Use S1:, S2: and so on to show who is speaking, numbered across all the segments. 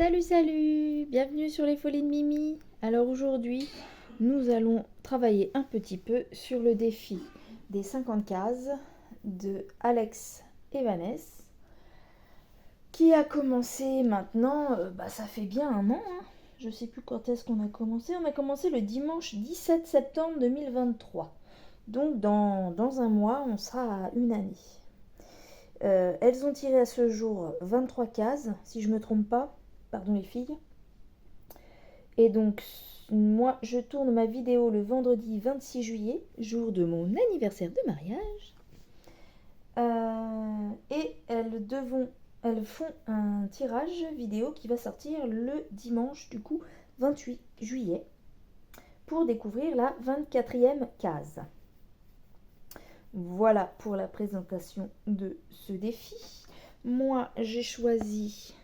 S1: Salut, salut! Bienvenue sur les Folies de Mimi. Alors aujourd'hui, nous allons travailler un petit peu sur le défi des 50 cases de Alex et Vanessa, qui a commencé maintenant, ça fait bien un an, hein. Je sais plus quand est-ce qu'on a commencé. On a commencé le dimanche 17 septembre 2023. Donc dans un mois, on sera à une année. Elles ont tiré à ce jour 23 cases, si je ne me trompe pas. Pardon les filles. Et donc, moi, je tourne ma vidéo le vendredi 26 juillet, jour de mon anniversaire de mariage. Et elles font un tirage vidéo qui va sortir le dimanche, du coup, 28 juillet, pour découvrir la 24e case. Voilà pour la présentation de ce défi. Moi, j'ai choisi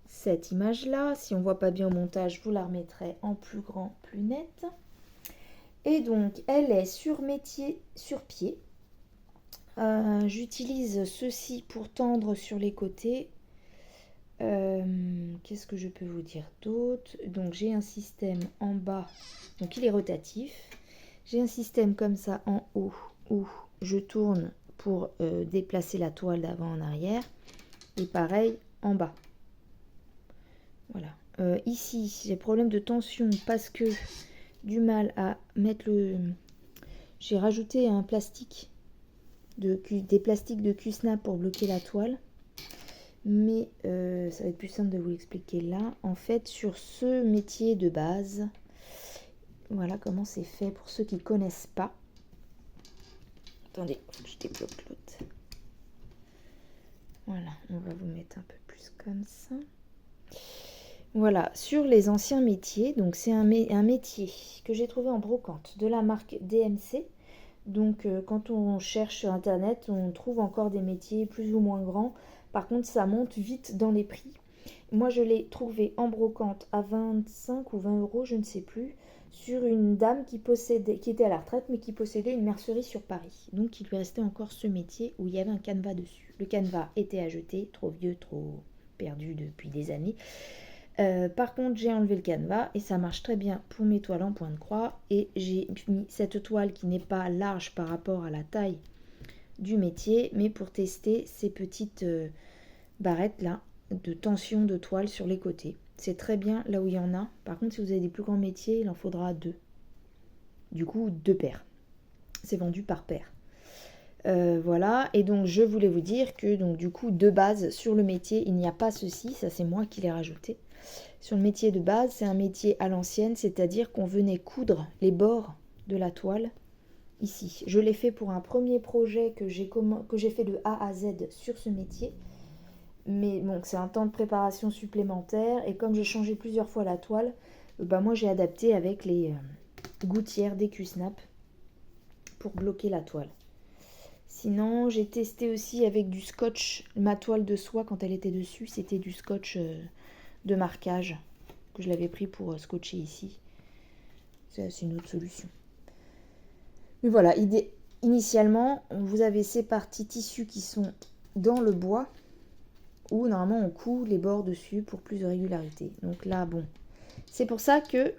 S1: cette image-là. Si on ne voit pas bien au montage, je vous la remettrai en plus grand, plus net. Et donc, elle est sur métier, sur pied. J'utilise ceci pour tendre sur les côtés. Qu'est-ce que je peux vous dire d'autre? Donc, j'ai un système en bas, donc il est rotatif. J'ai un système comme ça en haut où je tourne pour déplacer la toile d'avant en arrière. Et pareil en bas. Voilà. Ici, j'ai problème de tension parce que du mal à mettre le... J'ai rajouté un plastique, des plastiques de Q-Snap pour bloquer la toile. Mais ça va être plus simple de vous l'expliquer là. En fait, sur ce métier de base, voilà comment c'est fait pour ceux qui ne connaissent pas. Attendez, je débloque l'autre. Voilà, on va vous mettre un peu plus comme ça. Voilà, sur les anciens métiers, donc c'est un métier que j'ai trouvé en brocante de la marque DMC. Donc quand on cherche sur internet, on trouve encore des métiers plus ou moins grands. Par contre, ça monte vite dans les prix. Moi, je l'ai trouvé en brocante à 25 ou 20 euros, je ne sais plus, sur une dame qui était à la retraite, mais qui possédait une mercerie sur Paris. Donc, il lui restait encore ce métier où il y avait un canevas dessus. Le canevas était à jeter, trop vieux, trop perdu depuis des années. Par contre, j'ai enlevé le canevas et ça marche très bien pour mes toiles en point de croix. Et j'ai mis cette toile qui n'est pas large par rapport à la taille du métier, mais pour tester ces petites barrettes là de tension de toile sur les côtés. C'est très bien là où il y en a. Par contre, si vous avez des plus grands métiers, il en faudra 2. Du coup, 2 paires. C'est vendu par paire. Voilà, et donc je voulais vous dire que donc du coup de base sur le métier il n'y a pas ceci, ça c'est moi qui l'ai rajouté. Sur le métier de base, c'est un métier à l'ancienne, c'est-à-dire qu'on venait coudre les bords de la toile ici. Je l'ai fait pour un premier projet que j'ai fait de A à Z sur ce métier. Mais bon, c'est un temps de préparation supplémentaire. Et comme j'ai changé plusieurs fois la toile, moi j'ai adapté avec les gouttières des Q-Snap pour bloquer la toile. Sinon, j'ai testé aussi avec du scotch. Ma toile de soie, quand elle était dessus, c'était du scotch de marquage que je l'avais pris pour scotcher ici. C'est une autre solution. Mais voilà, initialement, vous avez ces parties tissus qui sont dans le bois où normalement on coud les bords dessus pour plus de régularité. Donc là, bon, c'est pour ça que,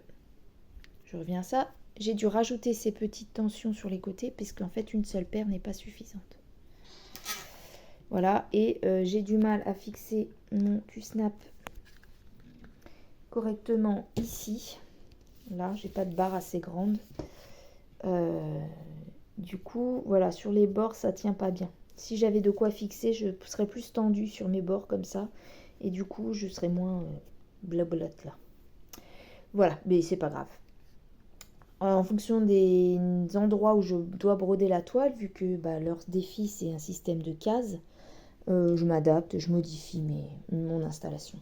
S1: je reviens à ça, j'ai dû rajouter ces petites tensions sur les côtés parce qu'en fait une seule paire n'est pas suffisante. Voilà, et j'ai du mal à fixer mon Q-Snap correctement ici. Là, j'ai pas de barre assez grande. Du coup, voilà, sur les bords, ça tient pas bien. Si j'avais de quoi fixer, je serais plus tendue sur mes bords comme ça. Et du coup, je serais moins blablotte là. Voilà, mais c'est pas grave. En fonction des endroits où je dois broder la toile, vu que leur défi c'est un système de cases, je m'adapte, je modifie mon installation.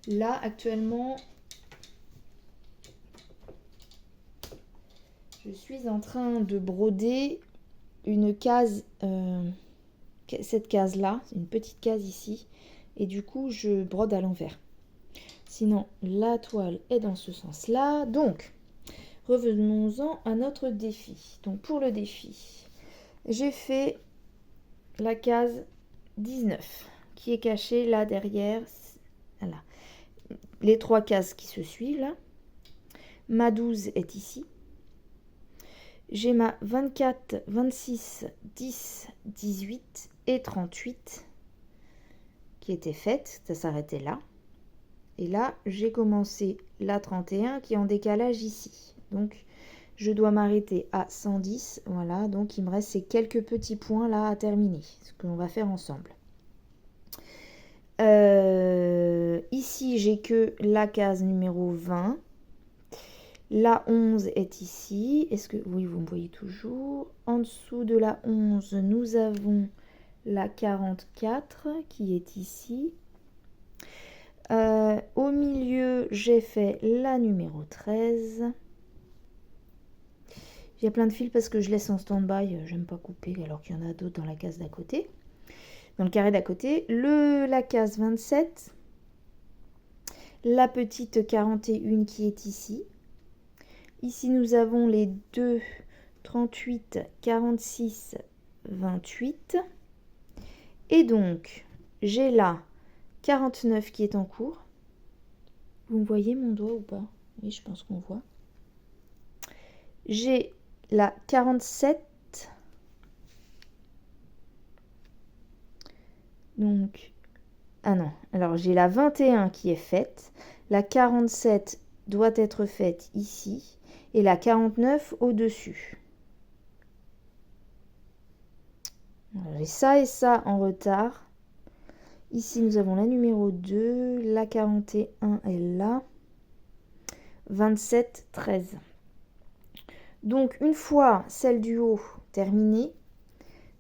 S1: Là, actuellement, je suis en train de broder une case, cette case-là, une petite case ici, et du coup, je brode à l'envers. Sinon, la toile est dans ce sens-là. Donc, revenons-en à notre défi. Donc, pour le défi, j'ai fait la case 19, qui est cachée là derrière Voilà. Les 3 cases qui se suivent là. Ma 12 est ici. J'ai ma 24, 26, 10, 18 et 38 qui était faite. Ça s'arrêtait là. Et là, j'ai commencé la 31 qui est en décalage ici. Donc, je dois m'arrêter à 110. Voilà, donc il me reste ces quelques petits points là à terminer. Ce que l'on va faire ensemble. Ici, j'ai que la case numéro 20. La 11 est ici. Est-ce que... Oui, vous me voyez toujours. En dessous de la 11, nous avons la 44 qui est ici. Au milieu, j'ai fait la numéro 13. Il y a plein de fils parce que je laisse en stand-by. J'aime pas couper alors qu'il y en a d'autres dans la case d'à côté. Dans le carré d'à côté. La case 27. La petite 41 qui est ici. Ici, nous avons les 2, 38, 46, 28. Et donc, j'ai là 49 qui est en cours. Vous me voyez mon doigt ou pas? Oui, je pense qu'on voit. J'ai la 47. Donc, ah non. Alors, j'ai la 21 qui est faite. La 47 doit être faite ici. Et la 49 au-dessus. J'ai ça et ça en retard. Ici, nous avons la numéro 2. La 41 est là. 27, 13. Donc, une fois celle du haut terminée,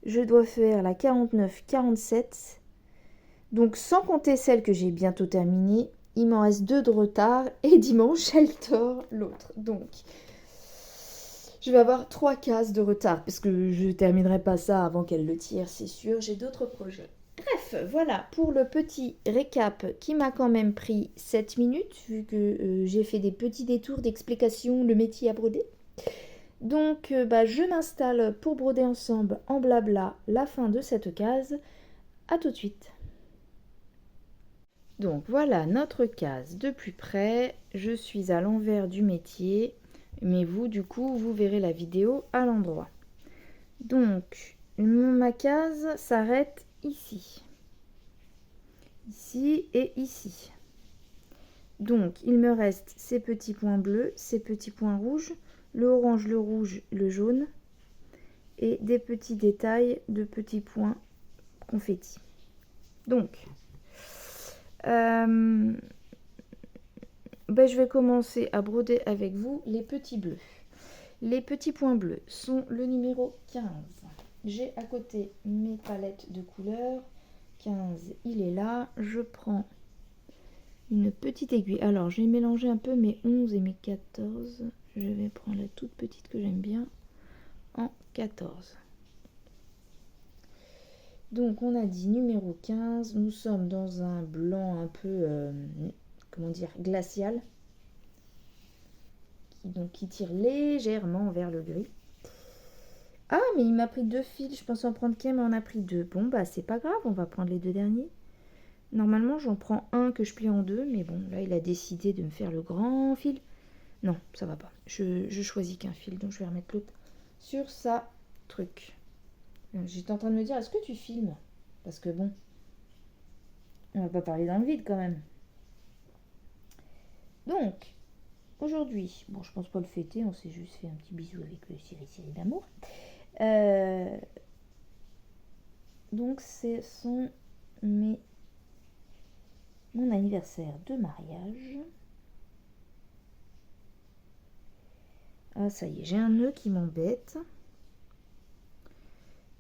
S1: je dois faire la 49, 47. Donc, sans compter celle que j'ai bientôt terminée, il m'en reste 2 de retard. Et dimanche, elle tord l'autre. Donc, je vais avoir 3 cases de retard. Parce que je ne terminerai pas ça avant qu'elle le tire, c'est sûr. J'ai d'autres projets. Bref, voilà pour le petit récap qui m'a quand même pris 7 minutes. Vu que j'ai fait des petits détours d'explication, le métier à broder. Donc, je m'installe pour broder ensemble en blabla la fin de cette case. A tout de suite. Donc, voilà notre case de plus près. Je suis à l'envers du métier. Mais vous, du coup, vous verrez la vidéo à l'endroit. Donc, ma case s'arrête ici. Ici et ici. Donc, il me reste ces petits points bleus, ces petits points rouges, le orange, le rouge, le jaune et des petits détails de petits points confetti. Donc, je vais commencer à broder avec vous les petits bleus. Les petits points bleus sont le numéro 15. J'ai à côté mes palettes de couleurs. 15, il est là. Je prends une petite aiguille. Alors, j'ai mélangé un peu mes 11 et mes 14. Je vais prendre la toute petite que j'aime bien en 14. Donc, on a dit numéro 15. Nous sommes dans un blanc un peu, comment dire, glacial. Qui tire légèrement vers le gris. Ah, mais il m'a pris 2 fils. Je pensais en prendre qu'un, mais on a pris 2. Bon, c'est pas grave. On va prendre les 2 derniers. Normalement, j'en prends un que je plie en 2. Mais bon, là, il a décidé de me faire le grand fil. Non, ça va pas. Je choisis qu'un fil. Donc, je vais remettre l'autre sur ça truc. J'étais en train de me dire, est-ce que tu filmes? Parce que bon, on va pas parler dans le vide quand même. Donc, aujourd'hui, bon, je pense pas le fêter. On s'est juste fait un petit bisou avec le Ciri d'amour. Donc, ce sont mon anniversaire de mariage. Ah, ça y est, j'ai un nœud qui m'embête.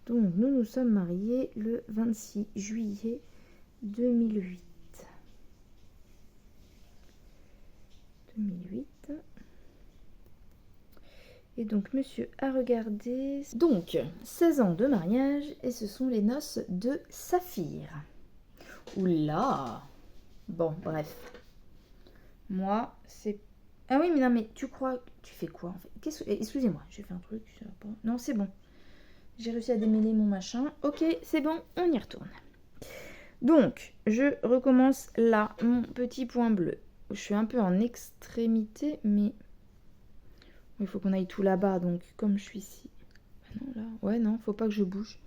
S1: Donc, nous nous sommes mariés le 26 juillet 2008. 2008. Et donc, monsieur a regardé. Donc, 16 ans de mariage et ce sont les noces de Saphir. Oula! Bon, bref. Moi, c'est... Ah oui, mais non, mais tu crois... Tu fais quoi, en fait? Excusez-moi, j'ai fait un truc, ça va pas... Non, c'est bon. J'ai réussi à démêler mon machin. Ok, c'est bon, on y retourne. Donc, je recommence là, mon petit point bleu. Je suis un peu en extrémité, mais il faut qu'on aille tout là-bas. Donc, comme je suis ici... Ah non, là... Ouais, non, faut pas que je bouge.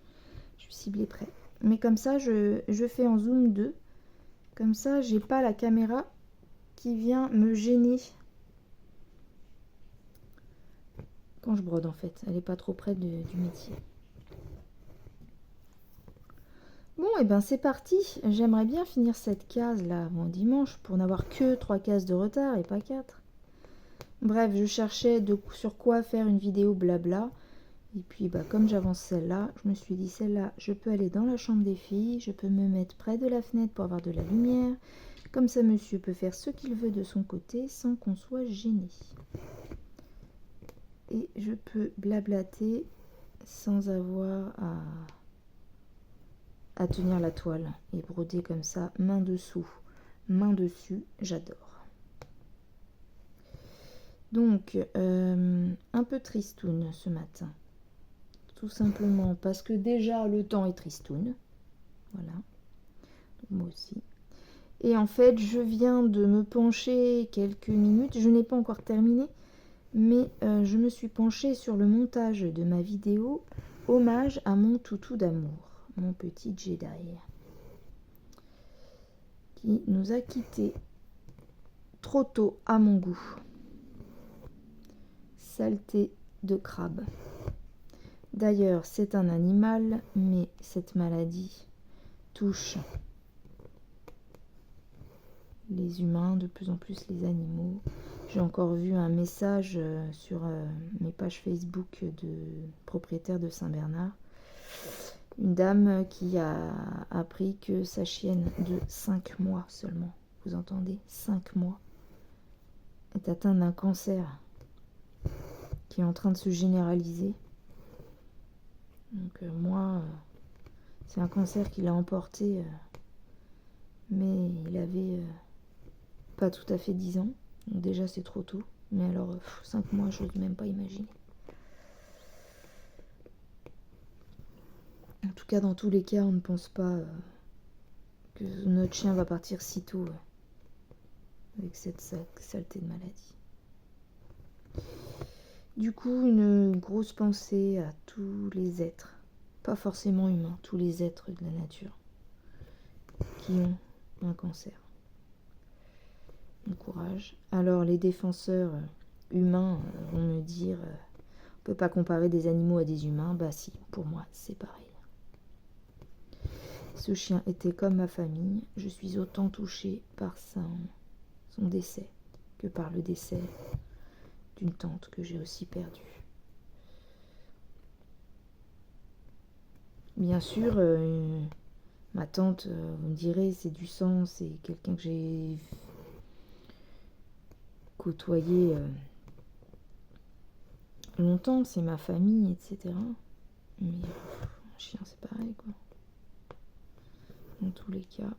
S1: Je suis ciblée près. Mais comme ça, je fais en zoom 2. Comme ça, j'ai pas la caméra qui vient me gêner. Quand je brode, en fait. Elle n'est pas trop près du métier. Bon, et ben c'est parti. J'aimerais bien finir cette case là avant dimanche pour n'avoir que 3 cases de retard et pas 4. Bref, je cherchais sur quoi faire une vidéo blabla. Et puis bah, comme j'avance celle-là, je me suis dit celle-là, je peux aller dans la chambre des filles, je peux me mettre près de la fenêtre pour avoir de la lumière. Comme ça, monsieur peut faire ce qu'il veut de son côté sans qu'on soit gêné. Et je peux blablater sans avoir à tenir la toile et broder comme ça, main dessous, main dessus, j'adore. Donc, un peu tristoun ce matin. Tout simplement parce que déjà le temps est tristoun. Voilà. Moi aussi. Et en fait, je viens de me pencher quelques minutes. Je n'ai pas encore terminé. Mais je me suis penchée sur le montage de ma vidéo hommage à mon toutou d'amour, mon petit Jedi, qui nous a quittés trop tôt à mon goût. Saleté de crabe. D'ailleurs, c'est un animal, mais cette maladie touche les humains, de plus en plus les animaux. J'ai encore vu un message sur mes pages Facebook de propriétaires de Saint-Bernard. Une dame qui a appris que sa chienne de 5 mois seulement, vous entendez, 5 mois, est atteinte d'un cancer qui est en train de se généraliser. Donc moi, c'est un cancer qui l'a emporté, mais il avait pas tout à fait 10 ans. Donc déjà c'est trop tôt, mais alors 5 mois, je n'ose même pas imaginer. En tout cas, dans tous les cas, on ne pense pas que notre chien va partir si tôt avec cette saleté de maladie. Du coup, une grosse pensée à tous les êtres, pas forcément humains, tous les êtres de la nature qui ont un cancer. Bon courage. Alors, les défenseurs humains vont me dire on peut pas comparer des animaux à des humains. Bah si, pour moi, c'est pareil. Ce chien était comme ma famille. Je suis autant touchée par son décès que par le décès d'une tante que j'ai aussi perdue. Bien sûr, ma tante, vous me direz, c'est du sang, c'est quelqu'un que j'ai côtoyé longtemps, c'est ma famille, etc. Mais un chien, c'est pareil, quoi. Dans tous les cas,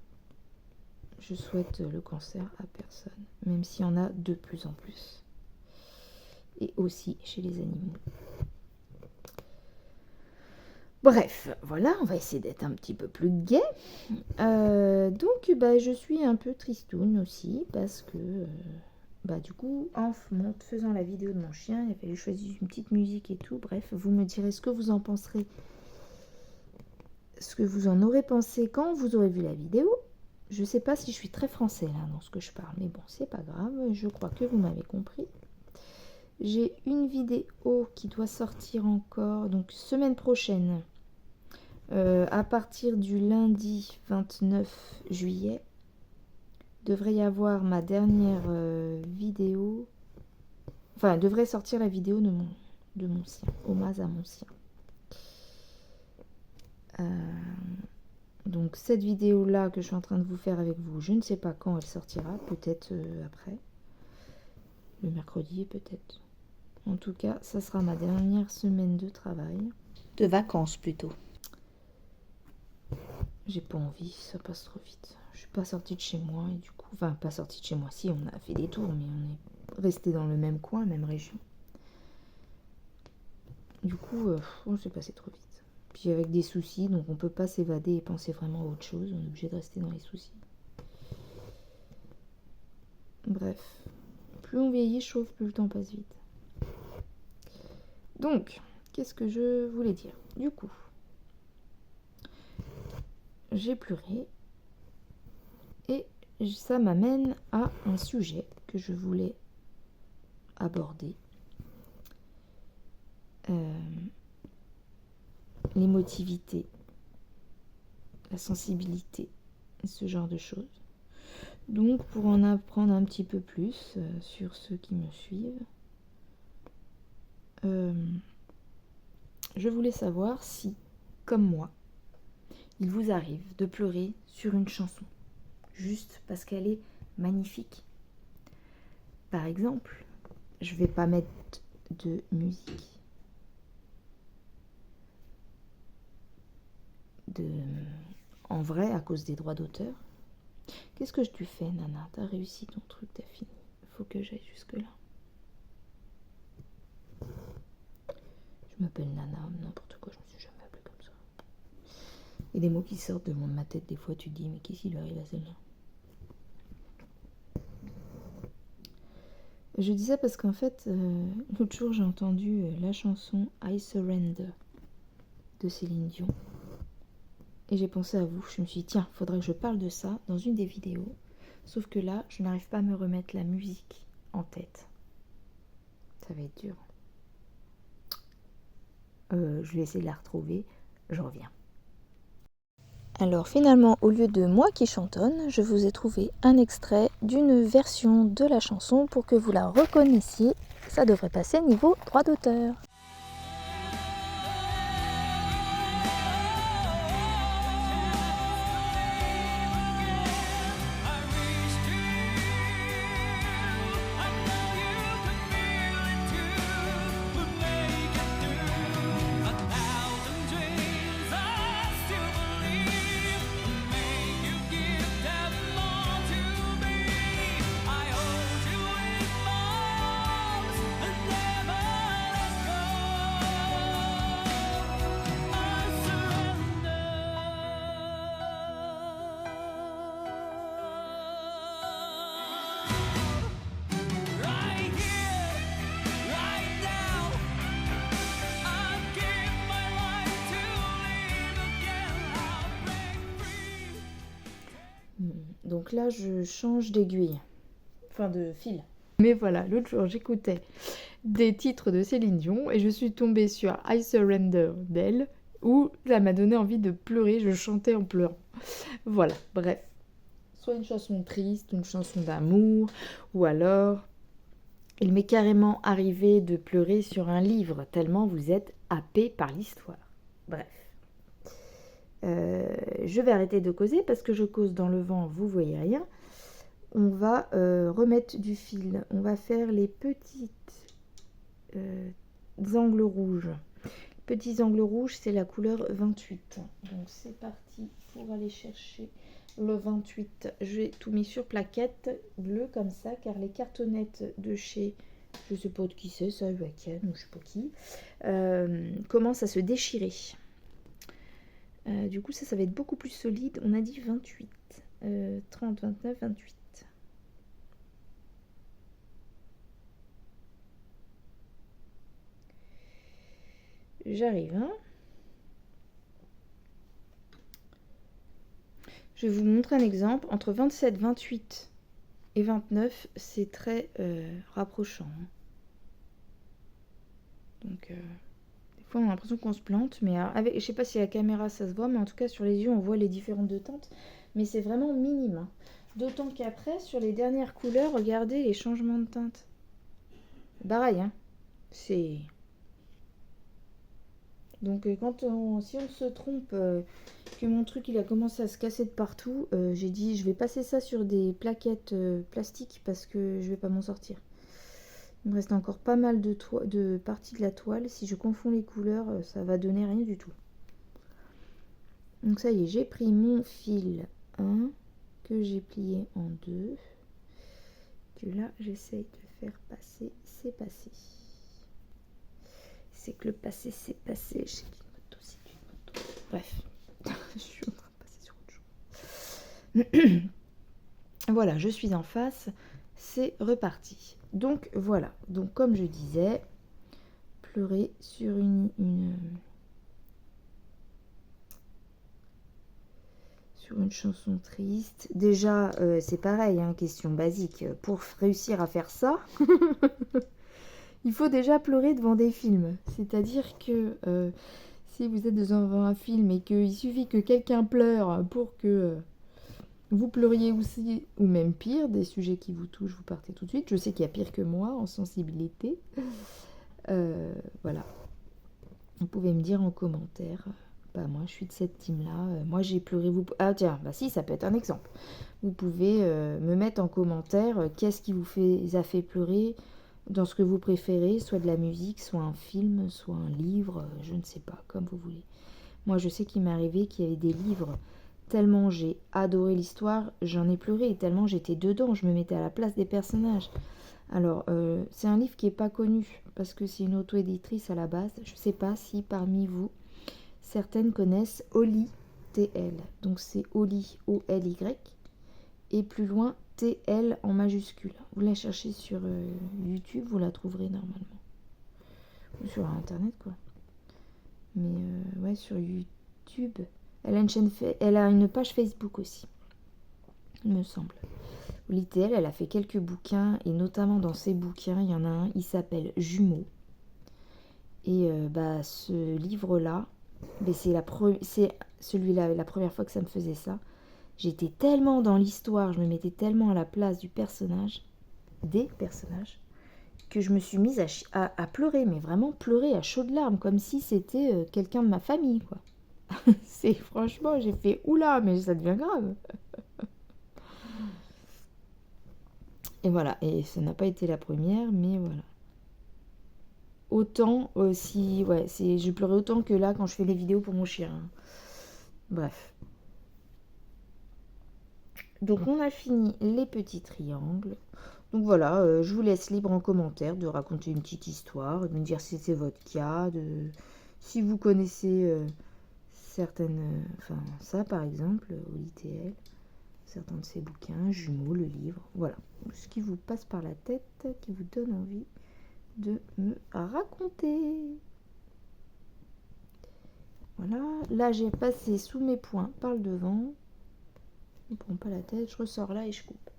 S1: je souhaite le cancer à personne, même s'il y en a de plus en plus. Et aussi chez les animaux. Bref, voilà, on va essayer d'être un petit peu plus gai. Donc, bah, je suis un peu tristoune aussi, parce que, du coup, en faisant la vidéo de mon chien, il a fallu choisir une petite musique et tout. Bref, vous me direz ce que vous en penserez, ce que vous en aurez pensé quand vous aurez vu la vidéo. Je sais pas si je suis très français là dans ce que je parle, mais bon, c'est pas grave, je crois que vous m'avez compris. J'ai une vidéo qui doit sortir encore, donc semaine prochaine, à partir du lundi 29 juillet, devrait y avoir ma dernière vidéo, enfin, devrait sortir la vidéo de mon sien, hommage à mon sien. Donc cette vidéo là que je suis en train de vous faire avec vous, je ne sais pas quand elle sortira, peut-être après, le mercredi peut-être. En tout cas, ça sera ma dernière semaine de travail. De vacances plutôt. J'ai pas envie, ça passe trop vite. Je suis pas sortie de chez moi et du coup, enfin pas sortie de chez moi, si on a fait des tours, mais on est resté dans le même coin, même région. Du coup, c'est passé trop vite. Puis puis avec des soucis, donc on peut pas s'évader et penser vraiment à autre chose, on est obligé de rester dans les soucis. Bref, plus on vieillit, je trouve, plus le temps passe vite. Donc, qu'est-ce que je voulais dire? Du coup, j'ai pleuré et ça m'amène à un sujet que je voulais aborder. L'émotivité, la sensibilité, ce genre de choses. Donc, pour en apprendre un petit peu plus sur ceux qui me suivent, je voulais savoir si, comme moi, il vous arrive de pleurer sur une chanson, juste parce qu'elle est magnifique. Par exemple, je vais pas mettre de musique en vrai à cause des droits d'auteur. Qu'est-ce que tu fais, Nana? T'as réussi ton truc, t'as fini. Faut que j'aille jusque là. Je m'appelle Nana, n'importe quoi, je me suis jamais appelée comme ça. Et des mots qui sortent de ma tête, des fois tu te dis, mais qu'est-ce qui lui arrive à celle-là? Je dis ça parce qu'en fait, l'autre jour j'ai entendu la chanson I Surrender de Céline Dion. Et j'ai pensé à vous, je me suis dit, tiens, faudrait que je parle de ça dans une des vidéos. Sauf que là, je n'arrive pas à me remettre la musique en tête. Ça va être dur. Je vais essayer de la retrouver, je reviens. Alors finalement, au lieu de moi qui chantonne, je vous ai trouvé un extrait d'une version de la chanson pour que vous la reconnaissiez. Ça devrait passer niveau droit d'auteur. Donc là, je change d'aiguille, enfin de fil. Mais voilà, l'autre jour, j'écoutais des titres de Céline Dion et je suis tombée sur I Surrender d'elle, où ça m'a donné envie de pleurer, je chantais en pleurant. Voilà, bref. Soit une chanson triste, une chanson d'amour, ou alors il m'est carrément arrivé de pleurer sur un livre, tellement vous êtes happé par l'histoire. Bref. Je vais arrêter de causer parce que je cause dans le vent, vous voyez rien. On va remettre du fil. On va faire les petites angles rouges. Petits angles rouges, c'est la couleur 28. Donc c'est parti pour aller chercher le 28. J'ai tout mis sur plaquette bleue comme ça, car les cartonnettes de chez, je sais pas de qui c'est, ça, Huacan ou je sais pas qui, commencent à se déchirer. Du coup, ça va être beaucoup plus solide. On a dit 28. 30, 29, 28. J'arrive, hein. Je vais vous montrer un exemple. Entre 27, 28 et 29, c'est très rapprochant. Donc, des fois, on a l'impression qu'on se plante. Mais avec, je sais pas si à la caméra, ça se voit. Mais en tout cas, sur les yeux, on voit les différentes de teintes. Mais c'est vraiment minime. Hein. D'autant qu'après, sur les dernières couleurs, regardez les changements de teinte. Pareil, hein. C'est... Donc si on se trompe, que mon truc il a commencé à se casser de partout, j'ai dit je vais passer ça sur des plaquettes plastiques parce que je vais pas m'en sortir. Il me reste encore pas mal de parties de la toile. Si je confonds les couleurs, ça va donner rien du tout. Donc ça y est, j'ai pris mon fil 1 que j'ai plié en 2. Que là j'essaye de faire passer, c'est passé. C'est que le passé, c'est passé. J'ai une moto, c'est une moto. Bref, je suis en train de passer sur autre chose. Voilà, je suis en face, c'est reparti. Donc voilà, donc comme je disais, pleurer sur une chanson triste. Déjà, c'est pareil, hein, question basique. Pour réussir à faire ça, il faut déjà pleurer devant des films. C'est-à-dire que si vous êtes devant un film et qu'il suffit que quelqu'un pleure pour que vous pleuriez aussi, ou même pire, des sujets qui vous touchent, vous partez tout de suite. Je sais qu'il y a pire que moi en sensibilité. Voilà. Vous pouvez me dire en commentaire. Bah moi je suis de cette team-là. Moi j'ai pleuré. Ah tiens, bah si, ça peut être un exemple. Vous pouvez me mettre en commentaire qu'est-ce qui a fait pleurer dans ce que vous préférez, soit de la musique, soit un film, soit un livre, je ne sais pas, comme vous voulez. Moi je sais qu'il m'est arrivé qu'il y avait des livres. Tellement j'ai adoré l'histoire, j'en ai pleuré, et tellement j'étais dedans, je me mettais à la place des personnages. Alors, c'est un livre qui n'est pas connu, parce que c'est une auto-éditrice à la base. Je ne sais pas si parmi vous, certaines connaissent Oli TL. Donc c'est Oli, O-L-Y, et plus loin, T-L en majuscule. Vous la cherchez sur YouTube, vous la trouverez normalement. Ou sur Internet, quoi. Mais ouais, sur YouTube... Elle a une page Facebook aussi, il me semble. L'ITL, elle a fait quelques bouquins, et notamment dans ces bouquins, il y en a un, il s'appelle Jumeaux. Et ce livre-là, c'est celui-là, la première fois que ça me faisait ça. J'étais tellement dans l'histoire, je me mettais tellement à la place des personnages, que je me suis mise à pleurer, mais vraiment pleurer à chaudes larmes, comme si c'était quelqu'un de ma famille, quoi. Franchement, j'ai fait oula, mais ça devient grave. Et voilà, et ça n'a pas été la première, mais voilà. Autant si, ouais, je pleurais autant que là quand je fais les vidéos pour mon chien. Bref. Donc on a fini les petits triangles. Donc voilà, je vous laisse libre en commentaire de raconter une petite histoire, de me dire si c'est votre cas, si vous connaissez certaines, enfin ça par exemple, au ITL, certains de ces bouquins, Jumeaux, le livre, voilà. Ce qui vous passe par la tête, qui vous donne envie de me raconter. Voilà, là j'ai passé sous mes poings par le devant. Je ne prends pas la tête, je ressors là et je coupe.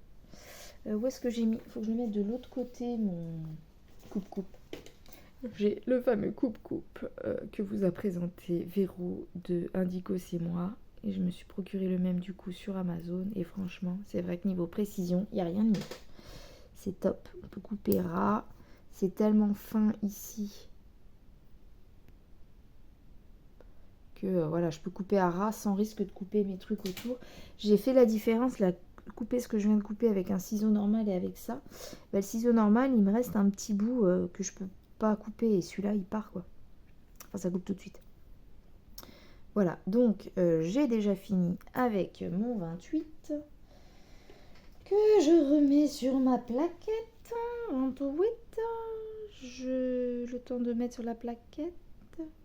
S1: Où est-ce que j'ai mis? Il faut que je le mette de l'autre côté, mon coupe-coupe. J'ai le fameux coupe-coupe que vous a présenté Véro de Indigo C'est Moi. Et je me suis procuré le même du coup sur Amazon. Et franchement, c'est vrai que niveau précision, il n'y a rien de mieux. C'est top. On peut couper ras. C'est tellement fin ici que voilà, je peux couper à ras sans risque de couper mes trucs autour. J'ai fait la différence, là, couper ce que je viens de couper avec un ciseau normal et avec ça. Le ciseau normal, il me reste un petit bout que je peux pas couper et celui-là, il part, quoi. Enfin, ça coupe tout de suite. Voilà, donc j'ai déjà fini avec mon 28 que je remets sur ma plaquette. 28, le temps de mettre sur la plaquette.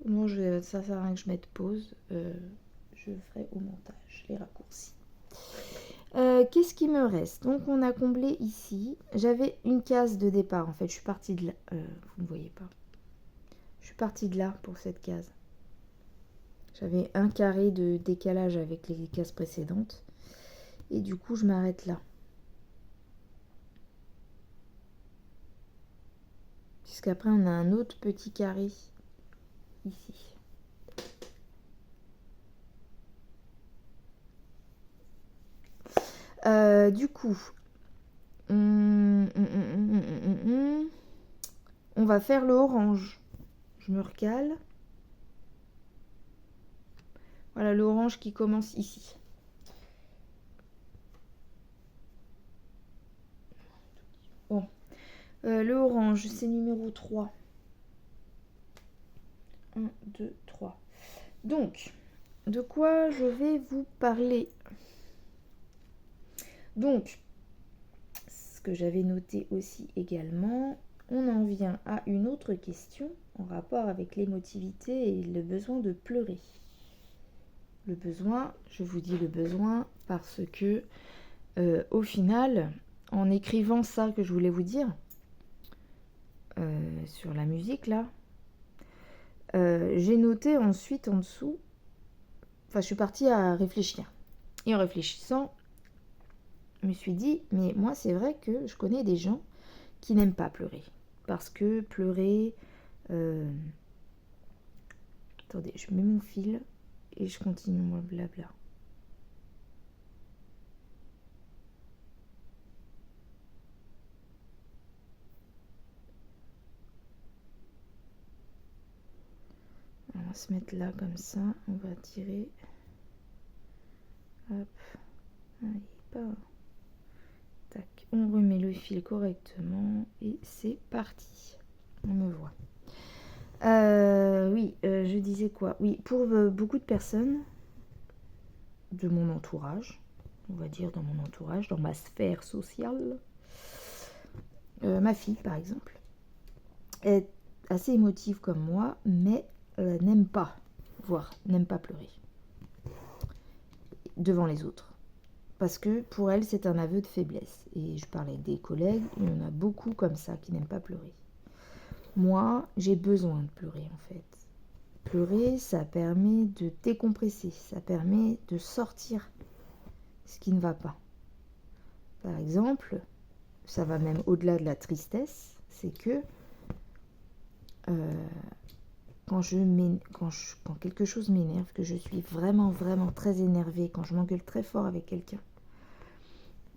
S1: Non, ça sert à rien que je mette pause. Je ferai au montage les raccourcis. Qu'est-ce qui me reste? Donc on a comblé ici. J'avais une case de départ en fait. Je suis partie de là. Vous ne voyez pas. Je suis partie de là pour cette case. J'avais un carré de décalage avec les cases précédentes. Et du coup je m'arrête là. Puisqu'après on a un autre petit carré ici. Du coup, on va faire le orange. Je me recale. Voilà le orange qui commence ici. Bon. Le orange, c'est numéro 3. 1, 2, 3. Donc, de quoi je vais vous parler? Donc, ce que j'avais noté aussi également, on en vient à une autre question en rapport avec l'émotivité et le besoin de pleurer. Le besoin, je vous dis le besoin parce que au final, en écrivant ça que je voulais vous dire sur la musique là, j'ai noté ensuite en dessous, enfin je suis partie à réfléchir. Et en réfléchissant, je me suis dit, mais moi c'est vrai que je connais des gens qui n'aiment pas pleurer. Parce que pleurer... Attendez, je mets mon fil et je continue mon blabla. On va se mettre là comme ça, on va tirer. Hop. Allez, pas. Tac. On remet le fil correctement et c'est parti. On me voit. Oui, je disais quoi? Oui, pour beaucoup de personnes de mon entourage, on va dire dans mon entourage, dans ma sphère sociale, ma fille par exemple, est assez émotive comme moi, mais n'aime pas, voire n'aime pas pleurer devant les autres. Parce que pour elle, c'est un aveu de faiblesse. Et je parlais avec des collègues, il y en a beaucoup comme ça qui n'aiment pas pleurer. Moi, j'ai besoin de pleurer en fait. Pleurer, ça permet de décompresser, ça permet de sortir ce qui ne va pas. Par exemple, ça va même au-delà de la tristesse, c'est que quand quelque chose m'énerve, que je suis vraiment très énervée, quand je m'engueule très fort avec quelqu'un,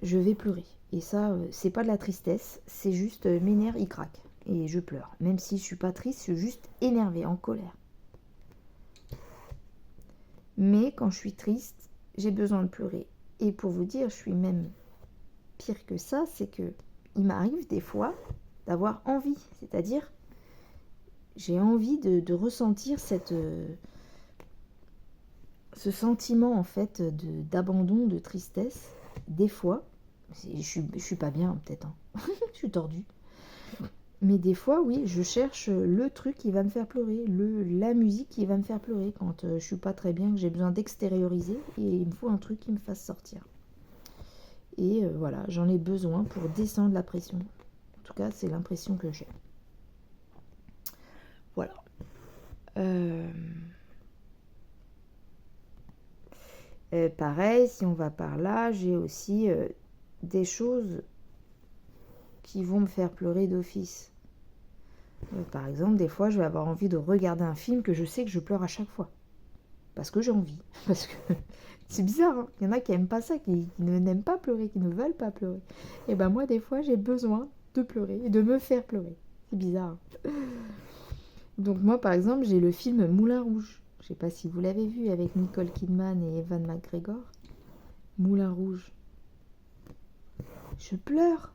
S1: je vais pleurer. Et ça, c'est pas de la tristesse, c'est juste mes nerfs, ils craquent. Et je pleure. Même si je suis pas triste, je suis juste énervée, en colère. Mais quand je suis triste, j'ai besoin de pleurer. Et pour vous dire, je suis même pire que ça, c'est que il m'arrive des fois d'avoir envie. C'est-à-dire, j'ai envie de ressentir ce sentiment en fait d'abandon, de tristesse. Des fois, je suis pas bien peut-être, hein. Je suis tordue. Mais des fois, oui, je cherche le truc qui va me faire pleurer, la musique qui va me faire pleurer quand je suis pas très bien, que j'ai besoin d'extérioriser et il me faut un truc qui me fasse sortir. Et voilà, j'en ai besoin pour descendre la pression. En tout cas, c'est l'impression que j'ai. Voilà. Pareil, si on va par là, j'ai aussi des choses qui vont me faire pleurer d'office. Par exemple, des fois, je vais avoir envie de regarder un film que je sais que je pleure à chaque fois. Parce que j'ai envie. Parce que c'est bizarre, hein. Il y en a qui n'aiment pas ça, qui n'aiment pas pleurer, qui ne veulent pas pleurer. Et ben moi, des fois, j'ai besoin de pleurer et de me faire pleurer. C'est bizarre. Donc moi, par exemple, j'ai le film Moulin Rouge. Je sais pas si vous l'avez vu avec Nicole Kidman et Ewan McGregor. Moulin Rouge. Je pleure.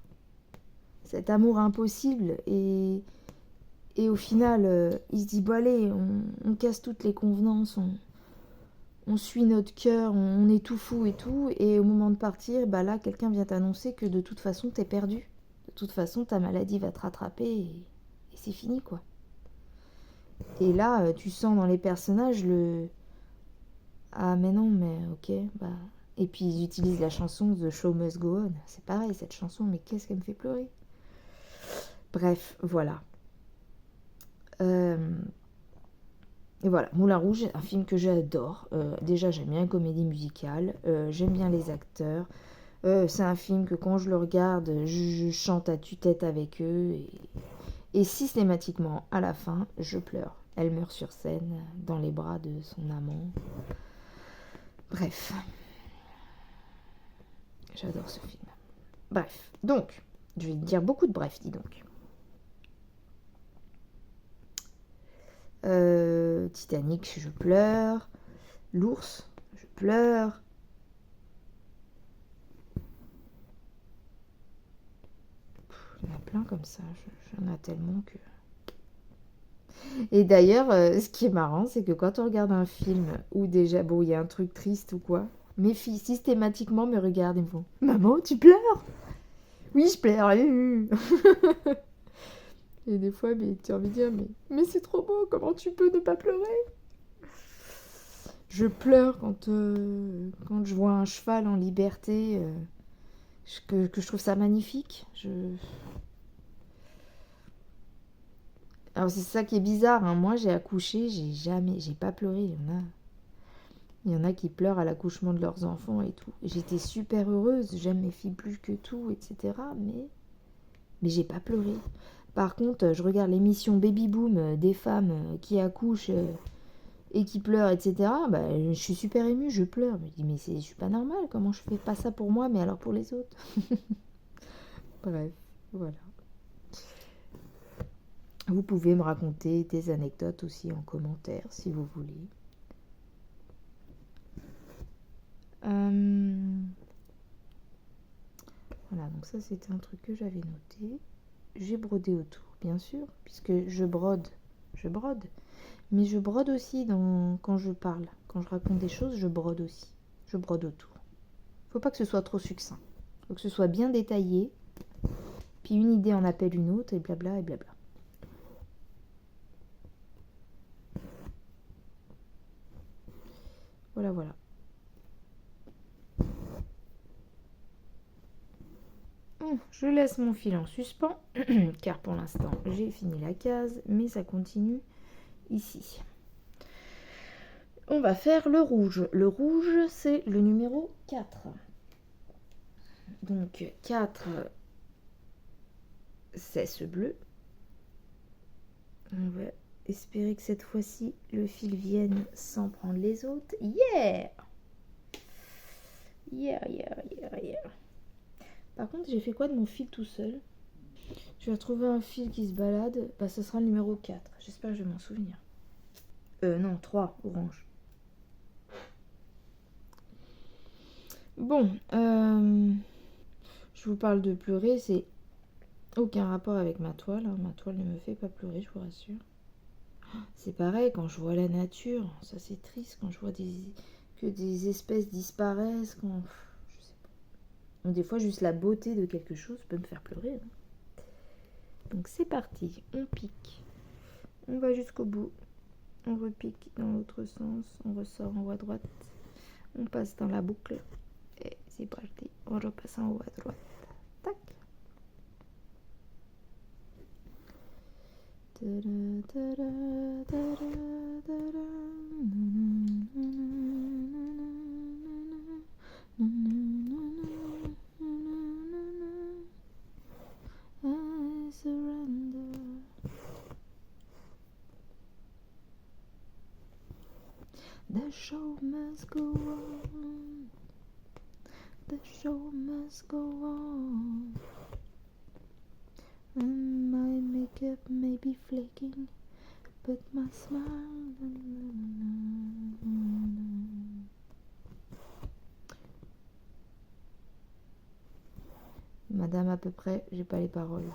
S1: Cet amour impossible et au final, il se dit, bon allez, on casse toutes les convenances, on suit notre cœur, on est tout fou et tout, et au moment de partir, bah là, quelqu'un vient t'annoncer que de toute façon, t'es perdu. De toute façon, ta maladie va te rattraper et c'est fini, quoi. Et là, tu sens dans les personnages le... Ah, mais non, mais ok, bah... Et puis, ils utilisent la chanson The Show Must Go On. C'est pareil, cette chanson, mais qu'est-ce qu'elle me fait pleurer. Bref, voilà. Et voilà, Moulin Rouge, un film que j'adore. Déjà, j'aime bien la comédie musicale, j'aime bien les acteurs. C'est un film que quand je le regarde, je chante à tue-tête avec eux. Et systématiquement, à la fin, je pleure. Elle meurt sur scène, dans les bras de son amant. Bref. J'adore ce film. Bref, donc, je vais dire beaucoup de bref, dis donc. Titanic, je pleure. L'ours, je pleure. Il y en a plein comme ça. J'en ai tellement que... Et d'ailleurs, ce qui est marrant, c'est que quand on regarde un film où déjà, bon, il y a un truc triste ou quoi, mes filles systématiquement me regardent et me font « Maman, tu pleures ?» Oui, je pleure. Et des fois, mais tu as envie de dire, mais c'est trop beau, comment tu peux ne pas pleurer? Je pleure quand je vois un cheval en liberté, que je trouve ça magnifique. Alors c'est ça qui est bizarre, hein. Moi j'ai accouché, j'ai pas pleuré. Il y en a qui pleurent à l'accouchement de leurs enfants et tout. J'étais super heureuse, j'aime mes filles plus que tout, etc. Mais j'ai pas pleuré. Par contre, je regarde l'émission Baby Boom des femmes qui accouchent et qui pleurent, etc. Bah, je suis super émue, je pleure. Je me dis, mais je suis pas normale, comment je fais pas ça pour moi, mais alors pour les autres. Bref, voilà. Vous pouvez me raconter des anecdotes aussi en commentaire si vous voulez. Voilà, donc ça c'était un truc que j'avais noté. J'ai brodé autour, bien sûr, puisque je brode. Mais je brode aussi quand je parle. Quand je raconte des choses, je brode aussi. Je brode autour. Faut pas que ce soit trop succinct. Faut que ce soit bien détaillé. Puis une idée en appelle une autre, et blabla, et blabla. Voilà, voilà. Je laisse mon fil en suspens, car pour l'instant, j'ai fini la case, mais ça continue ici. On va faire le rouge. Le rouge, c'est le numéro 4. Donc 4, c'est ce bleu. On va espérer que cette fois-ci, le fil vienne sans prendre les autres. Yeah! Yeah. Par contre, j'ai fait quoi de mon fil tout seul? Je vais retrouver un fil qui se balade. Bah, ce sera le numéro 4. J'espère que je vais m'en souvenir. Non, 3, orange. Bon, je vous parle de pleurer, c'est aucun rapport avec ma toile. Hein. Ma toile ne me fait pas pleurer, je vous rassure. C'est pareil quand je vois la nature, ça c'est triste quand je vois que des espèces disparaissent, je sais pas. Donc, des fois juste la beauté de quelque chose peut me faire pleurer. Hein. Donc c'est parti, on pique, on va jusqu'au bout, on repique dans l'autre sens, on ressort en haut à droite, on passe dans la boucle et c'est parti, on repasse en haut à droite, tac. I surrender. The show must go on. The show must go on. And my makeup may be flaking, but my smile. Madame, à peu près, j'ai pas les paroles.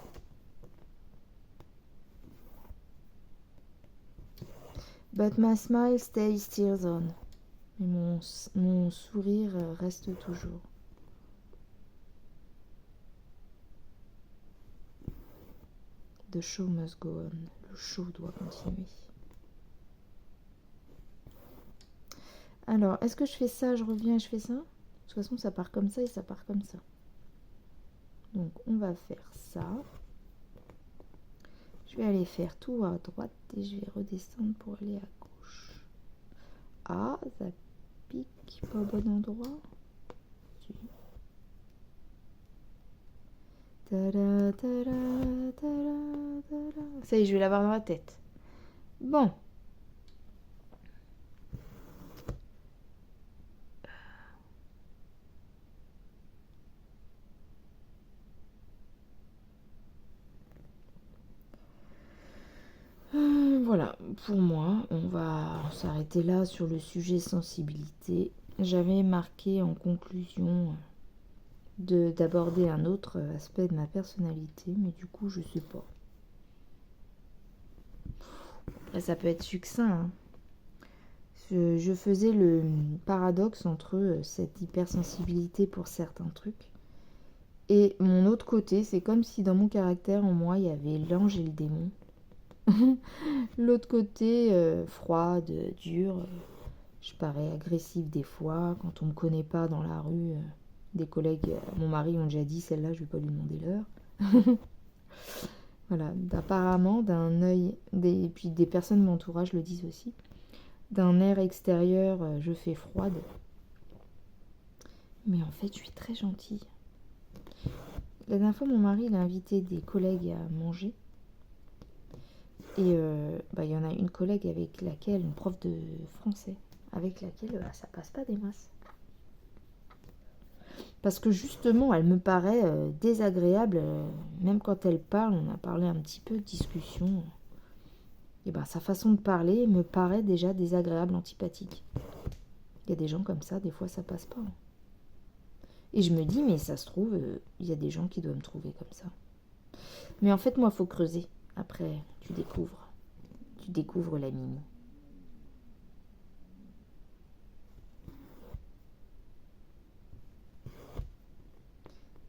S1: But my smile stays still on. Mais mon sourire reste toujours. The show must go on. Le show doit continuer. Alors, est-ce que je fais ça, je reviens et je fais ça? De toute façon, ça part comme ça et ça part comme ça. Donc, on va faire ça. Je vais aller faire tout à droite et je vais redescendre pour aller à gauche. Ah, ça pique pas au bon endroit. Tada, tada, tada, tada. Ça y est, je vais l'avoir dans la tête. Bon. Voilà, pour moi, on va s'arrêter là sur le sujet sensibilité. J'avais marqué en conclusion d'aborder un autre aspect de ma personnalité, mais du coup, je sais pas. Après, ça peut être succinct. Hein. Je faisais le paradoxe entre cette hypersensibilité pour certains trucs et mon autre côté. C'est comme si dans mon caractère, en moi, il y avait l'ange et le démon. L'autre côté, froide, dure, Je parais agressive des fois, quand on me connaît pas dans la rue. Des collègues, mon mari ont déjà dit, celle-là, je vais pas lui demander l'heure. Voilà, apparemment, d'un œil, et puis des personnes de mon entourage le disent aussi, d'un air extérieur, je fais froide. Mais en fait, je suis très gentille. La dernière fois, mon mari il a invité des collègues à manger. Et il y en a une collègue avec laquelle, une prof de français, avec laquelle ça passe pas des masses. Parce que justement, elle me paraît désagréable, même quand elle parle, on a parlé un petit peu de discussion. Et sa façon de parler me paraît déjà désagréable, antipathique. Il y a des gens comme ça, des fois ça passe pas. Et je me dis, mais ça se trouve, il y a des gens qui doivent me trouver comme ça. Mais en fait, moi, il faut creuser. Après, tu découvres la Mimi.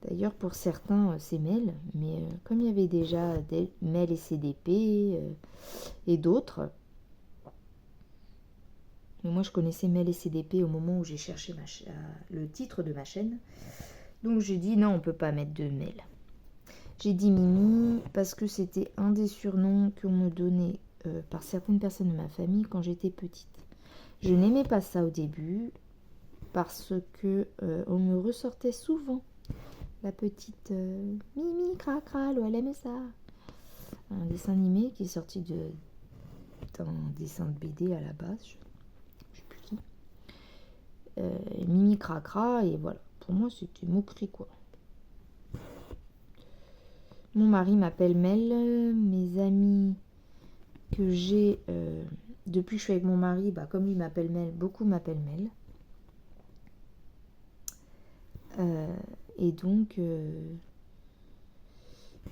S1: D'ailleurs, pour certains, c'est Mel, mais comme il y avait déjà Mel et CDP et d'autres, mais moi je connaissais Mel et CDP au moment où j'ai cherché le titre de ma chaîne, donc j'ai dit non, on peut pas mettre de Mel. J'ai dit Mimi parce que c'était un des surnoms qu'on me donnait par certaines personnes de ma famille quand j'étais petite. Je n'aimais pas ça au début parce que on me ressortait souvent la petite Mimi Cracra, elle aime ça. Un dessin animé qui est sorti d'un dessin de BD à la base, je sais plus qui. Mimi Cracra, et voilà. Pour moi, c'était moquerie, quoi. Mon mari m'appelle Mel. Mes amis que j'ai depuis que je suis avec mon mari, comme lui m'appelle Mel, beaucoup m'appellent Mel. Et donc,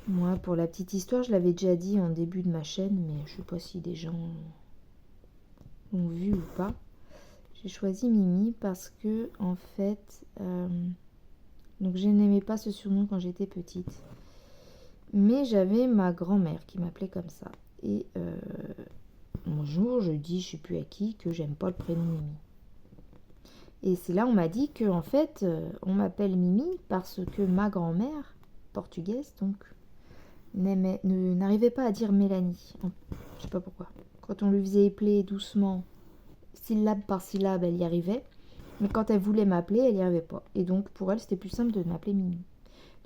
S1: moi, pour la petite histoire, je l'avais déjà dit en début de ma chaîne, mais je sais pas si des gens l'ont vu ou pas. J'ai choisi Mimi parce que, en fait, donc je n'aimais pas ce surnom quand j'étais petite. Mais j'avais ma grand-mère qui m'appelait comme ça. Et un jour, je dis, je sais plus à qui, que j'aime pas le prénom Mimi. Et c'est là on m'a dit que en fait, on m'appelle Mimi parce que ma grand-mère, portugaise donc, n'arrivait pas à dire Mélanie. Je sais pas pourquoi. Quand on lui faisait épeler doucement, syllabe par syllabe, elle y arrivait. Mais quand elle voulait m'appeler, elle n'y arrivait pas. Et donc pour elle, c'était plus simple de m'appeler Mimi.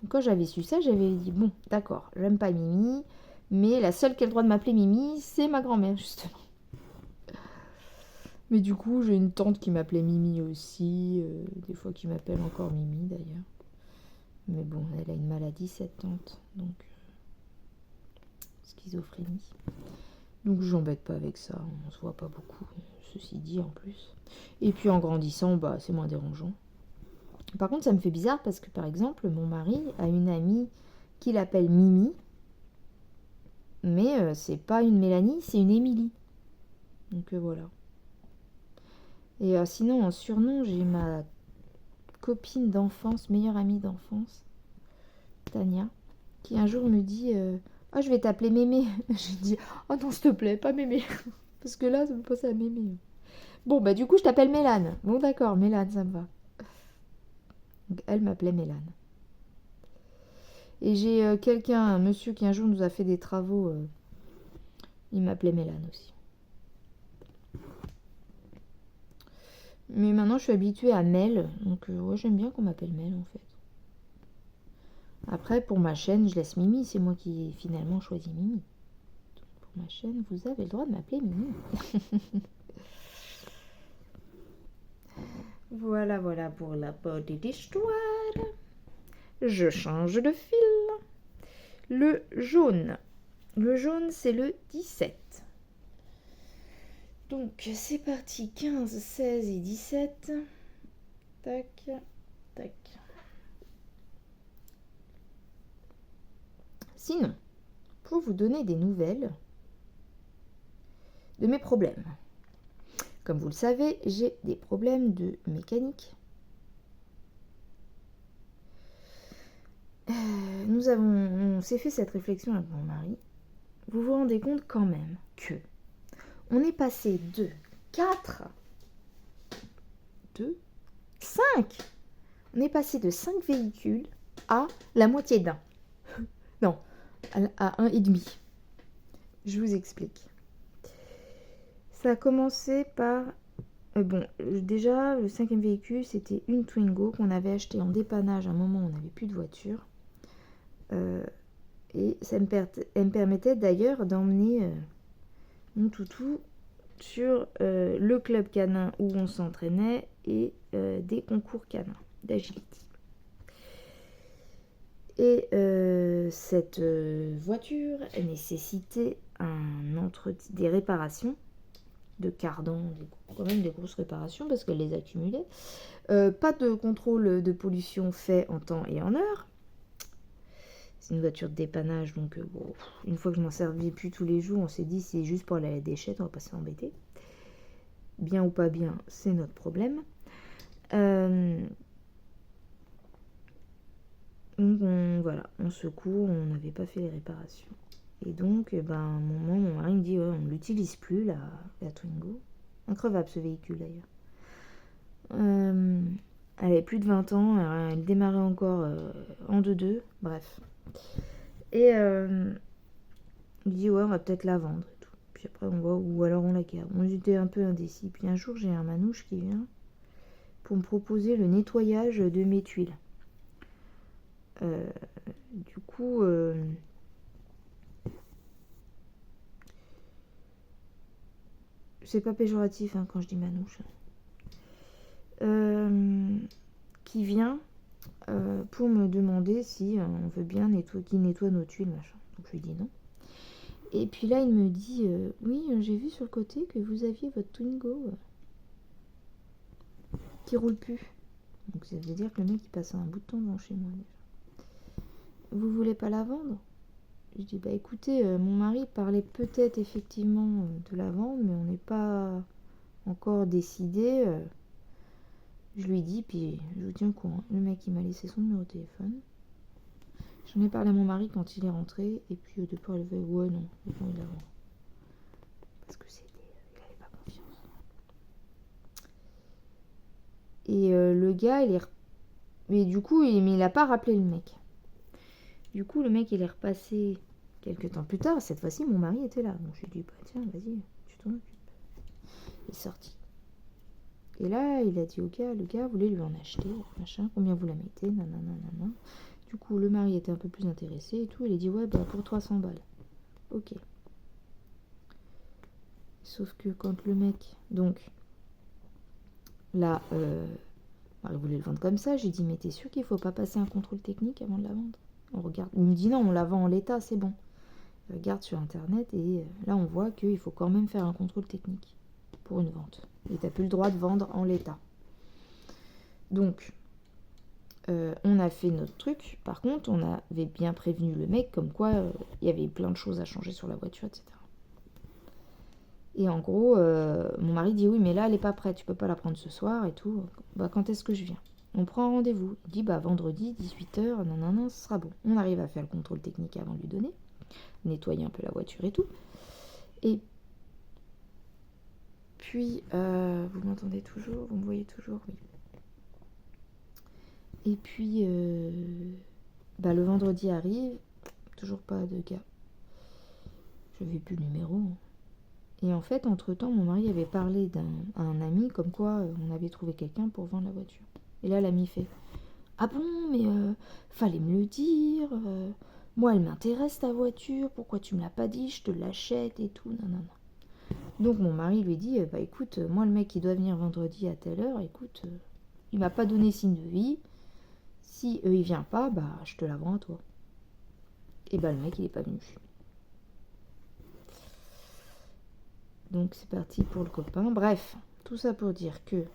S1: Donc quand j'avais su ça, j'avais dit, bon, d'accord, j'aime pas Mimi, mais la seule qui a le droit de m'appeler Mimi, c'est ma grand-mère, justement. Mais du coup, j'ai une tante qui m'appelait Mimi aussi, des fois qui m'appelle encore Mimi d'ailleurs. Mais bon, elle a une maladie, cette tante, donc schizophrénie. Donc je n'embête pas avec ça, on se voit pas beaucoup, ceci dit en plus. Et puis en grandissant, c'est moins dérangeant. Par contre, ça me fait bizarre parce que par exemple, mon mari a une amie qui l'appelle Mimi, mais c'est pas une Mélanie, c'est une Émilie. Donc voilà. Et sinon, en surnom, j'ai ma copine d'enfance, meilleure amie d'enfance, Tania, qui un jour me dit ah, je vais t'appeler Mémé. J'ai dit oh non, s'il te plaît, pas Mémé. Parce que là, ça me passe à Mémé. Bon, du coup, je t'appelle Mélane. Bon, d'accord, Mélane, ça me va. Donc, elle m'appelait Mélane. Et j'ai un monsieur qui un jour nous a fait des travaux. Il m'appelait Mélane aussi. Mais maintenant, je suis habituée à Mel. Donc, ouais, j'aime bien qu'on m'appelle Mel, en fait. Après, pour ma chaîne, je laisse Mimi. C'est moi qui ai finalement choisi Mimi. Donc, pour ma chaîne, vous avez le droit de m'appeler Mimi. Voilà pour la petite histoire. Je change de fil. Le jaune. Le jaune, c'est le 17. Donc, c'est parti. 15, 16 et 17. Tac, tac. Sinon, pour vous donner des nouvelles de mes problèmes. Comme vous le savez, j'ai des problèmes de mécanique. On s'est fait cette réflexion avec mon mari. Vous vous rendez compte quand même que on est passé de 4 2, 5. On est passé de 5 véhicules à la moitié d'un. Non, à 1,5. Je vous explique. Ça a commencé par... déjà, le 5e véhicule, c'était une Twingo qu'on avait achetée en dépannage à un moment où on n'avait plus de voiture. Et ça elle me permettait d'ailleurs d'emmener mon toutou sur le club canin où on s'entraînait et des concours canins d'agility. Et cette voiture nécessitait des réparations de cardan, quand même des grosses réparations parce qu'elle les accumulait. Pas de contrôle de pollution fait en temps et en heure. C'est une voiture de dépannage, donc une fois que je m'en servais plus tous les jours, on s'est dit c'est juste pour aller à la déchette, on va pas s'embêter. Bien ou pas bien, c'est notre problème. Donc on secourt, on n'avait pas fait les réparations. Et donc, mon mari me dit, ouais, on ne l'utilise plus, la Twingo. Increvable ce véhicule d'ailleurs. Elle avait plus de 20 ans, elle démarrait encore en 2-2, bref. Et il dit, ouais, on va peut-être la vendre et tout. Puis après, on voit, ou alors on la garde. On était un peu indécis. Puis un jour, j'ai un manouche qui vient pour me proposer le nettoyage de mes tuiles. Du coup, c'est pas péjoratif quand je dis manouche. Qui vient pour me demander si on veut bien qu'il nettoie nos tuiles, machin. Donc je lui dis non. Et puis là, il me dit oui, j'ai vu sur le côté que vous aviez votre Twingo qui roule plus. Donc ça veut dire que le mec il passe un bout de temps devant chez moi déjà. Vous voulez pas la vendre? Je dis bah écoutez, mon mari parlait peut-être effectivement de la vendre, mais on n'est pas encore décidé. Je lui dis, puis je vous tiens au courant. Le mec il m'a laissé son numéro de téléphone. J'en ai parlé à mon mari quand il est rentré, et puis au départ il avait ouais non, il la vend. Parce que il avait pas confiance. Et le gars mais du coup il a pas rappelé le mec. Du coup le mec il est repassé quelques temps plus tard. Cette fois-ci mon mari était là, donc je lui ai dit bah tiens vas-y tu t'en occupes. Il est sorti. Et là il a dit au gars, le gars voulait lui en acheter, machin, combien vous la mettez, nanana. Du coup le mari était un peu plus intéressé et tout, il a dit ouais bah pour 300 balles. Ok. Sauf que quand le mec, donc là, il voulait le vendre comme ça, j'ai dit mais t'es sûr qu'il faut pas passer un contrôle technique avant de la vendre? On regarde, il me dit non, on la vend en l'état, c'est bon. Regarde sur internet et là on voit qu'il faut quand même faire un contrôle technique pour une vente. Et t'as plus le droit de vendre en l'état. Donc on a fait notre truc. Par contre, on avait bien prévenu le mec comme quoi il y avait plein de choses à changer sur la voiture, etc. Et en gros, mon mari dit oui, mais là, elle n'est pas prête, tu peux pas la prendre ce soir et tout. Bah, quand est-ce que je viens? On prend un rendez-vous. Il dit, bah, vendredi, 18h, non, ce sera bon. On arrive à faire le contrôle technique avant de lui donner, nettoyer un peu la voiture et tout. Et puis, vous m'entendez toujours? Vous me voyez toujours? Oui. Et puis, le vendredi arrive, toujours pas de gars. Je n'avais plus le numéro. Et en fait, entre-temps, mon mari avait parlé à un ami comme quoi on avait trouvé quelqu'un pour vendre la voiture. Et là, l'ami fait « Ah bon, mais fallait me le dire. Moi, elle m'intéresse ta voiture. Pourquoi tu me l'as pas dit? Je te l'achète et tout. Non. » Donc, mon mari lui dit « Bah écoute, moi, le mec, il doit venir vendredi à telle heure. Écoute, il m'a pas donné signe de vie. Si il vient pas, bah je te la vends à toi. » Et bah le mec, il est pas venu. Donc c'est parti pour le copain. Bref, tout ça pour dire que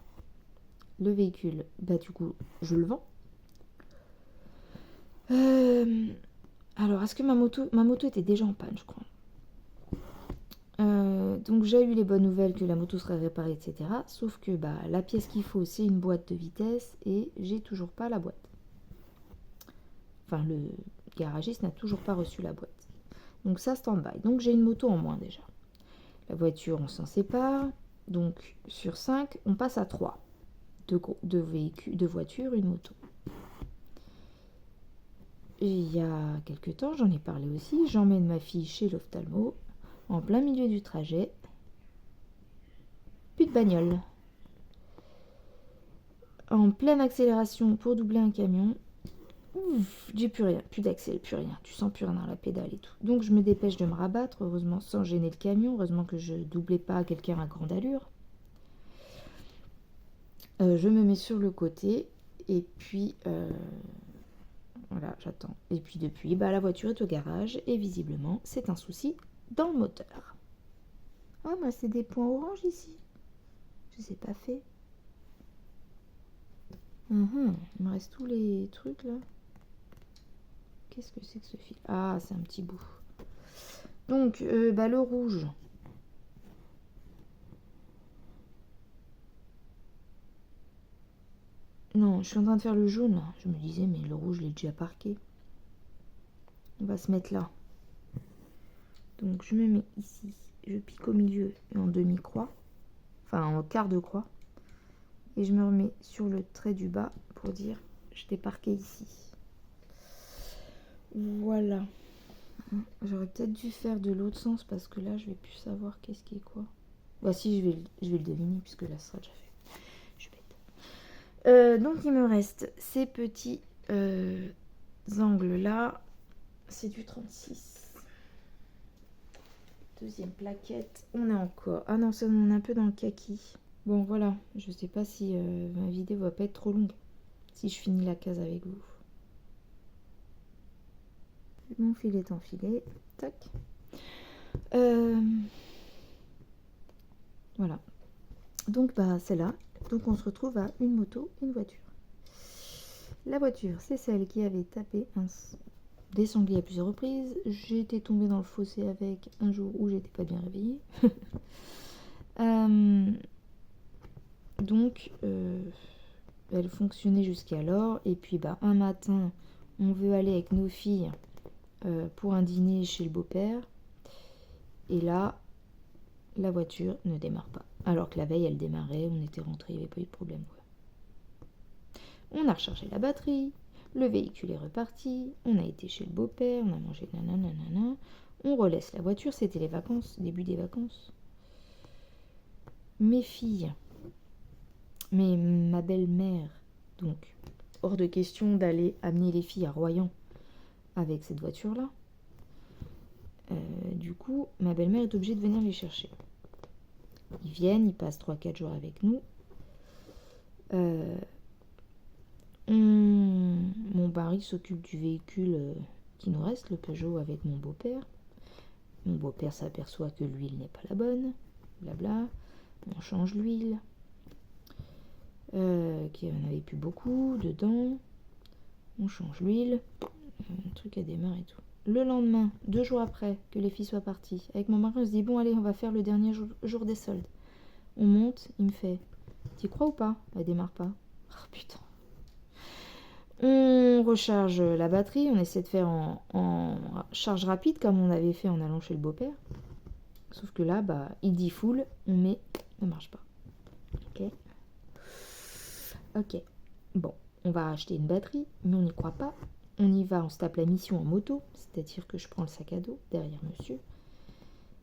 S1: le véhicule, bah du coup, je le vends. Alors, est-ce que ma moto était déjà en panne, je crois. Donc j'ai eu les bonnes nouvelles que la moto serait réparée, etc. Sauf que la pièce qu'il faut, c'est une boîte de vitesse et j'ai toujours pas la boîte. Enfin, le garagiste n'a toujours pas reçu la boîte. Donc ça, stand-by. Donc j'ai une moto en moins déjà. La voiture, on s'en sépare. Donc sur 5, on passe à 3. de voitures, une moto. Et il y a quelques temps, j'en ai parlé aussi, j'emmène ma fille chez l'ophtalmo, en plein milieu du trajet, plus de bagnole. En pleine accélération pour doubler un camion, ouf, j'ai plus rien, plus d'accès, plus rien, tu sens plus rien dans la pédale et tout. Donc je me dépêche de me rabattre, heureusement sans gêner le camion, heureusement que je doublais pas quelqu'un à grande allure. Je me mets sur le côté et puis voilà, j'attends. Et puis depuis, la voiture est au garage et visiblement c'est un souci dans le moteur. Ah, moi c'est des points orange ici. Je sais pas fait. Il me reste tous les trucs là. Qu'est-ce que c'est que ce fil? Ah, c'est un petit bout. Donc, le rouge. Non, je suis en train de faire le jaune là. Je me disais, mais le rouge, je l'ai déjà parqué. On va se mettre là. Donc, je me mets ici. Je pique au milieu et en demi-croix. Enfin, en quart de croix. Et je me remets sur le trait du bas pour dire, je t'ai parqué ici. Voilà. J'aurais peut-être dû faire de l'autre sens parce que là, je vais plus savoir qu'est-ce qui est quoi. Bah si, je vais le deviner puisque là, ça sera déjà fait. Je suis bête. Donc, il me reste ces petits angles-là. C'est du 36. Deuxième plaquette. On est encore... Ah non, ça, on est un peu dans le kaki. Bon, voilà. Je sais pas si ma vidéo va pas être trop longue. Si je finis la case avec vous. Mon fil est enfilé. Tac. Voilà. Donc, c'est là. Donc, on se retrouve à une moto, une voiture. La voiture, c'est celle qui avait tapé des sangliers à plusieurs reprises. J'ai été tombée dans le fossé avec un jour où j'étais pas bien réveillée. Donc, elle fonctionnait jusqu'alors. Et puis, un matin, on veut aller avec nos filles pour un dîner chez le beau-père. Et là, la voiture ne démarre pas. Alors que la veille, elle démarrait, on était rentrés, il n'y avait pas eu de problème. On a rechargé la batterie, le véhicule est reparti, on a été chez le beau-père, on a mangé nanana, on relaisse la voiture, c'était les vacances, début des vacances. Mes filles, mais ma belle-mère, donc, hors de question d'aller amener les filles à Royan avec cette voiture-là. Du coup, ma belle-mère est obligée de venir les chercher. Ils viennent, ils passent 3-4 jours avec nous. Mon mari s'occupe du véhicule qui nous reste, le Peugeot, avec mon beau-père. Mon beau-père s'aperçoit que l'huile n'est pas la bonne. Blabla. On change l'huile. Qu'il n'y en avait plus beaucoup dedans. On change l'huile. Le truc a démarré et tout. Le lendemain, 2 jours après que les filles soient parties, avec mon mari, on se dit, bon allez, on va faire le dernier jour des soldes. On monte, il me fait, t'y crois ou pas? Elle démarre pas. Oh putain. On recharge la batterie, on essaie de faire en charge rapide comme on avait fait en allant chez le beau-père. Sauf que là, il dit full, on met, ça marche pas. Ok. Bon, on va acheter une batterie, mais on n'y croit pas. On y va, on se tape la mission en moto, c'est-à-dire que je prends le sac à dos derrière monsieur.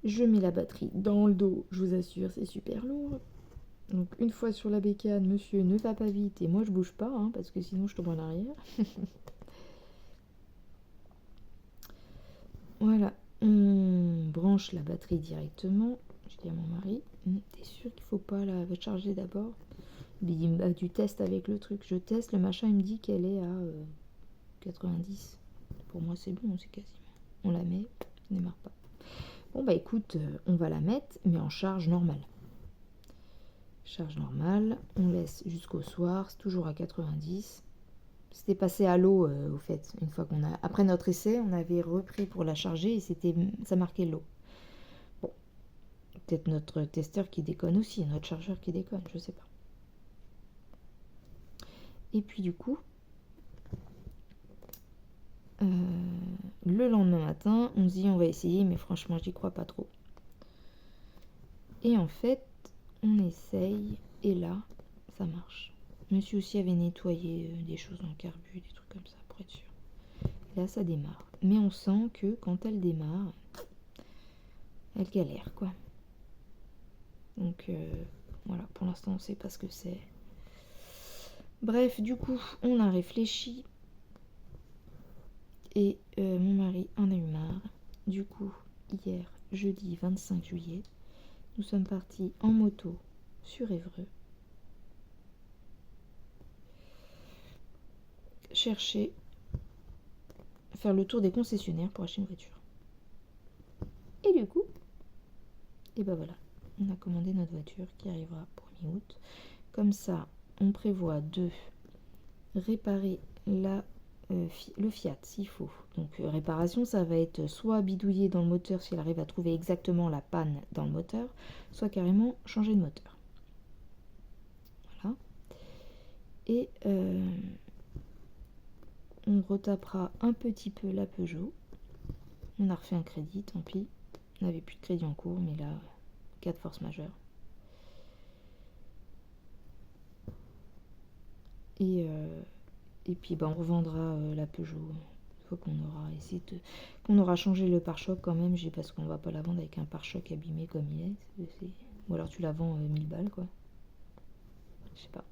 S1: Je mets la batterie dans le dos, je vous assure, c'est super lourd. Donc une fois sur la bécane, monsieur ne va pas vite et moi je bouge pas, parce que sinon je tombe en arrière. Voilà, on branche la batterie directement. Je dis à mon mari, t'es sûr qu'il faut pas la charger d'abord? Il me dit, tu testes avec le truc. Je teste, le machin, il me dit qu'elle est à 90. Pour moi c'est bon, c'est quasiment. On la met, on démarre pas. Bon écoute, on va la mettre, mais en charge normale. Charge normale, on laisse jusqu'au soir, c'est toujours à 90. C'était passé à l'eau au fait, une fois qu'on a... Après notre essai, on avait repris pour la charger et ça marquait l'eau. Bon, peut-être notre testeur qui déconne aussi, notre chargeur qui déconne, je sais pas. Et puis du coup, le lendemain matin, on se dit on va essayer, mais franchement j'y crois pas trop. Et en fait, on essaye et là, ça marche. Monsieur aussi avait nettoyé des choses dans le carbu, des trucs comme ça, pour être sûr. Là, ça démarre. Mais on sent que quand elle démarre, elle galère, quoi. Donc, voilà, pour l'instant, on ne sait pas ce que c'est. Bref, du coup, on a réfléchi. Et mon mari en a eu marre. Du coup, hier, jeudi 25 juillet, nous sommes partis en moto sur Évreux. Chercher, faire le tour des concessionnaires pour acheter une voiture. Et du coup, et ben voilà, on a commandé notre voiture qui arrivera pour mi-août. Comme ça, on prévoit de réparer le Fiat s'il faut. Donc réparation, ça va être soit bidouiller dans le moteur si elle arrive à trouver exactement la panne dans le moteur, soit carrément changer de moteur. Voilà. Et on retapera un petit peu la Peugeot. On a refait un crédit, tant pis. On n'avait plus de crédit en cours, mais là, cas de force majeure. Et puis on revendra la Peugeot une fois qu'on aura essayé qu'on aura changé le pare-choc quand même, parce qu'on va pas la vendre avec un pare-choc abîmé comme il est. Ou alors tu la vends 1000 balles, quoi. Je sais pas.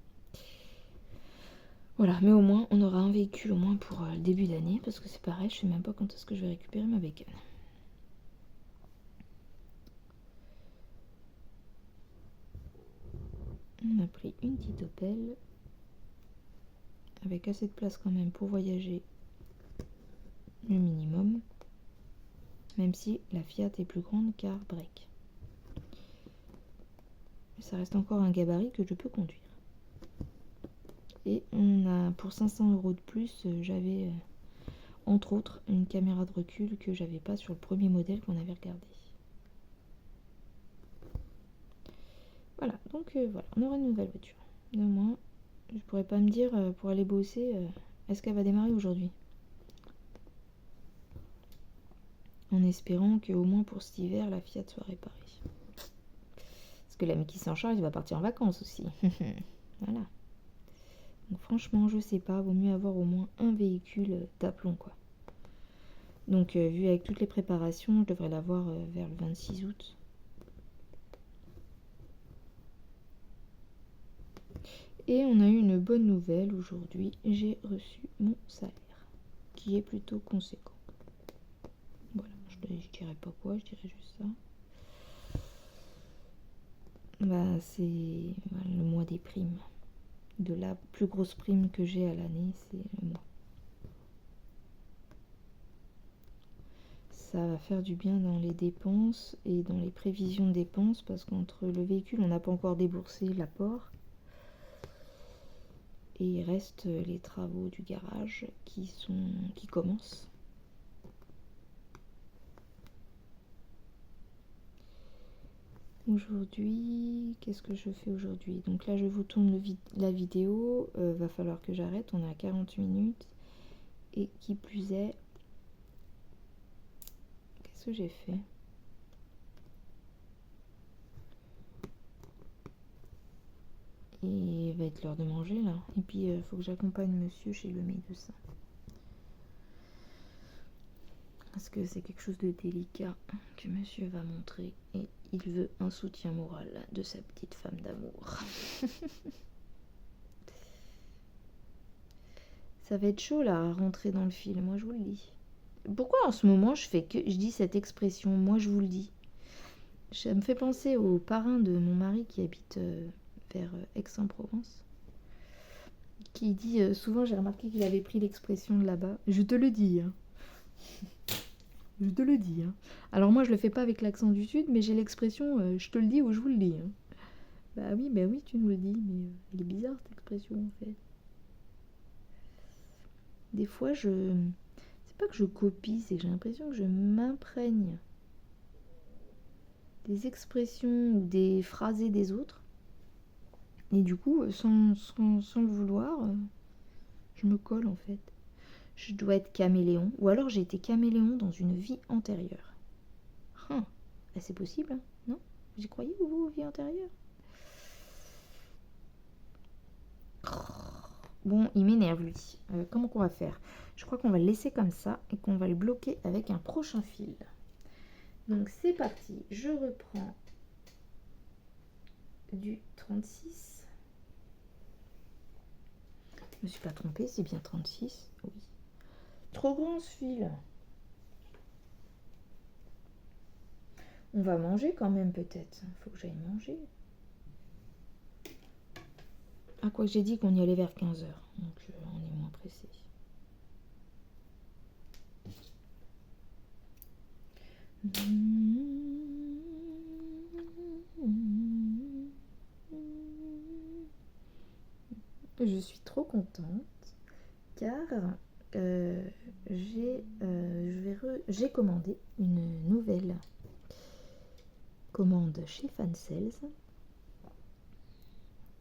S1: Voilà, mais au moins on aura un véhicule au moins pour le début d'année, parce que c'est pareil, je sais même pas quand est-ce que je vais récupérer ma bécane. On a pris une petite Opel avec assez de place quand même pour voyager le minimum, même si la Fiat est plus grande car break. Mais ça reste encore un gabarit que je peux conduire. Et on a, pour 500 € de plus, j'avais entre autres une caméra de recul que j'avais pas sur le premier modèle qu'on avait regardé. Voilà, donc voilà, on aura une nouvelle voiture. De moins, je pourrais pas me dire pour aller bosser, est-ce qu'elle va démarrer aujourd'hui? En espérant qu'au moins pour cet hiver, la Fiat soit réparée. Parce que l'ami qui s'en charge, il va partir en vacances aussi. Voilà. Donc franchement, je sais pas, vaut mieux avoir au moins un véhicule d'aplomb, quoi. Donc vu avec toutes les préparations, je devrais l'avoir vers le 26 août. Et on a eu une bonne nouvelle aujourd'hui, j'ai reçu mon salaire, qui est plutôt conséquent. Voilà, je dirais pas quoi, je dirais juste ça. Bah, c'est le mois des primes. De la plus grosse prime que j'ai à l'année, c'est le mois. Ça va faire du bien dans les dépenses et dans les prévisions de dépenses, parce qu'entre le véhicule, on n'a pas encore déboursé l'apport. Et il reste les travaux du garage qui commencent. Aujourd'hui, qu'est-ce que je fais aujourd'hui? Donc là, je vous tourne la vidéo. Va falloir que j'arrête. On est à 40 minutes. Et qui plus est, qu'est-ce que j'ai fait? Et il va être l'heure de manger là. Et puis il faut que j'accompagne monsieur chez le médecin. Parce que c'est quelque chose de délicat que monsieur va montrer. Et il veut un soutien moral de sa petite femme d'amour. Ça va être chaud là à rentrer dans le film, moi je vous le dis. Pourquoi en ce moment je dis cette expression, moi je vous le dis? Ça me fait penser au parrain de mon mari qui habite vers Aix-en-Provence. Qui dit souvent, j'ai remarqué qu'il avait pris l'expression de là-bas. Je te le dis, hein. Je te le dis, hein. Alors moi je le fais pas avec l'accent du sud, mais j'ai l'expression je te le dis ou je vous le dis, hein. Bah oui, tu nous le dis, mais elle est bizarre cette expression en fait. Des fois c'est pas que je copie, c'est que j'ai l'impression que je m'imprègne des expressions ou des phrasés des autres. Et du coup, sans le vouloir, je me colle en fait. Je dois être caméléon. Ou alors j'ai été caméléon dans une vie antérieure. Bah, c'est possible, hein, non? Vous y croyez, vous, vie antérieure? Bon, il m'énerve lui. Comment qu'on va faire? Je crois qu'on va le laisser comme ça et qu'on va le bloquer avec un prochain fil. Donc c'est parti, je reprends du 36. Je me suis pas trompée, c'est bien 36. Oui. Trop grand ce fil. On va manger quand même peut-être. Faut que j'aille manger. Ah quoi, j'ai dit qu'on y allait vers 15 h. Donc on est moins pressé. Je suis trop contente car j'ai commandé une nouvelle commande chez Fansales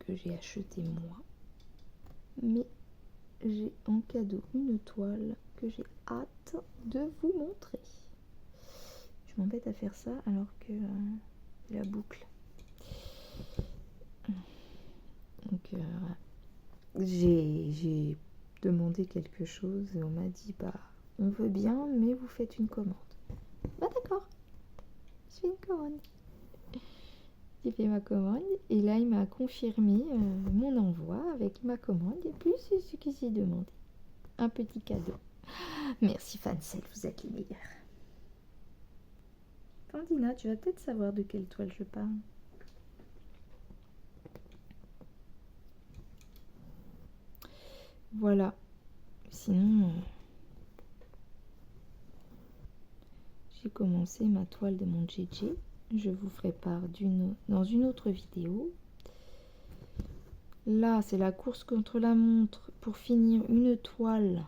S1: que j'ai acheté moi, mais j'ai en cadeau une toile que j'ai hâte de vous montrer. Je m'embête à faire ça alors que la boucle. Donc j'ai demandé quelque chose et on m'a dit bah on veut bien mais vous faites une commande. Bah d'accord, je fais une commande. J'ai fait ma commande et là il m'a confirmé mon envoi avec ma commande et plus ce que j'ai demandé. Un petit cadeau. Merci Fansel, vous êtes les meilleurs. Pandina, tu vas peut-être savoir de quelle toile je parle. Voilà. Sinon, j'ai commencé ma toile de mon JJ. Je vous ferai part dans une autre vidéo. Là, c'est la course contre la montre pour finir une toile.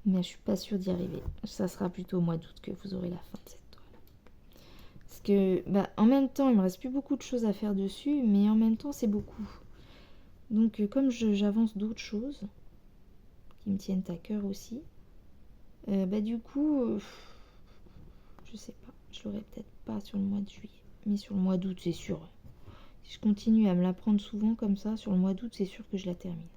S1: Mais je suis pas sûre d'y arriver. Ça sera plutôt au mois d'août que vous aurez la fin de cette toile. Parce que, en même temps, il me reste plus beaucoup de choses à faire dessus, mais en même temps, c'est beaucoup. Donc, comme j'avance d'autres choses qui me tiennent à cœur aussi, du coup, je sais pas. Je l'aurai peut-être pas sur le mois de juillet, mais sur le mois d'août, c'est sûr. Si je continue à me la prendre souvent comme ça, sur le mois d'août, c'est sûr que je la termine.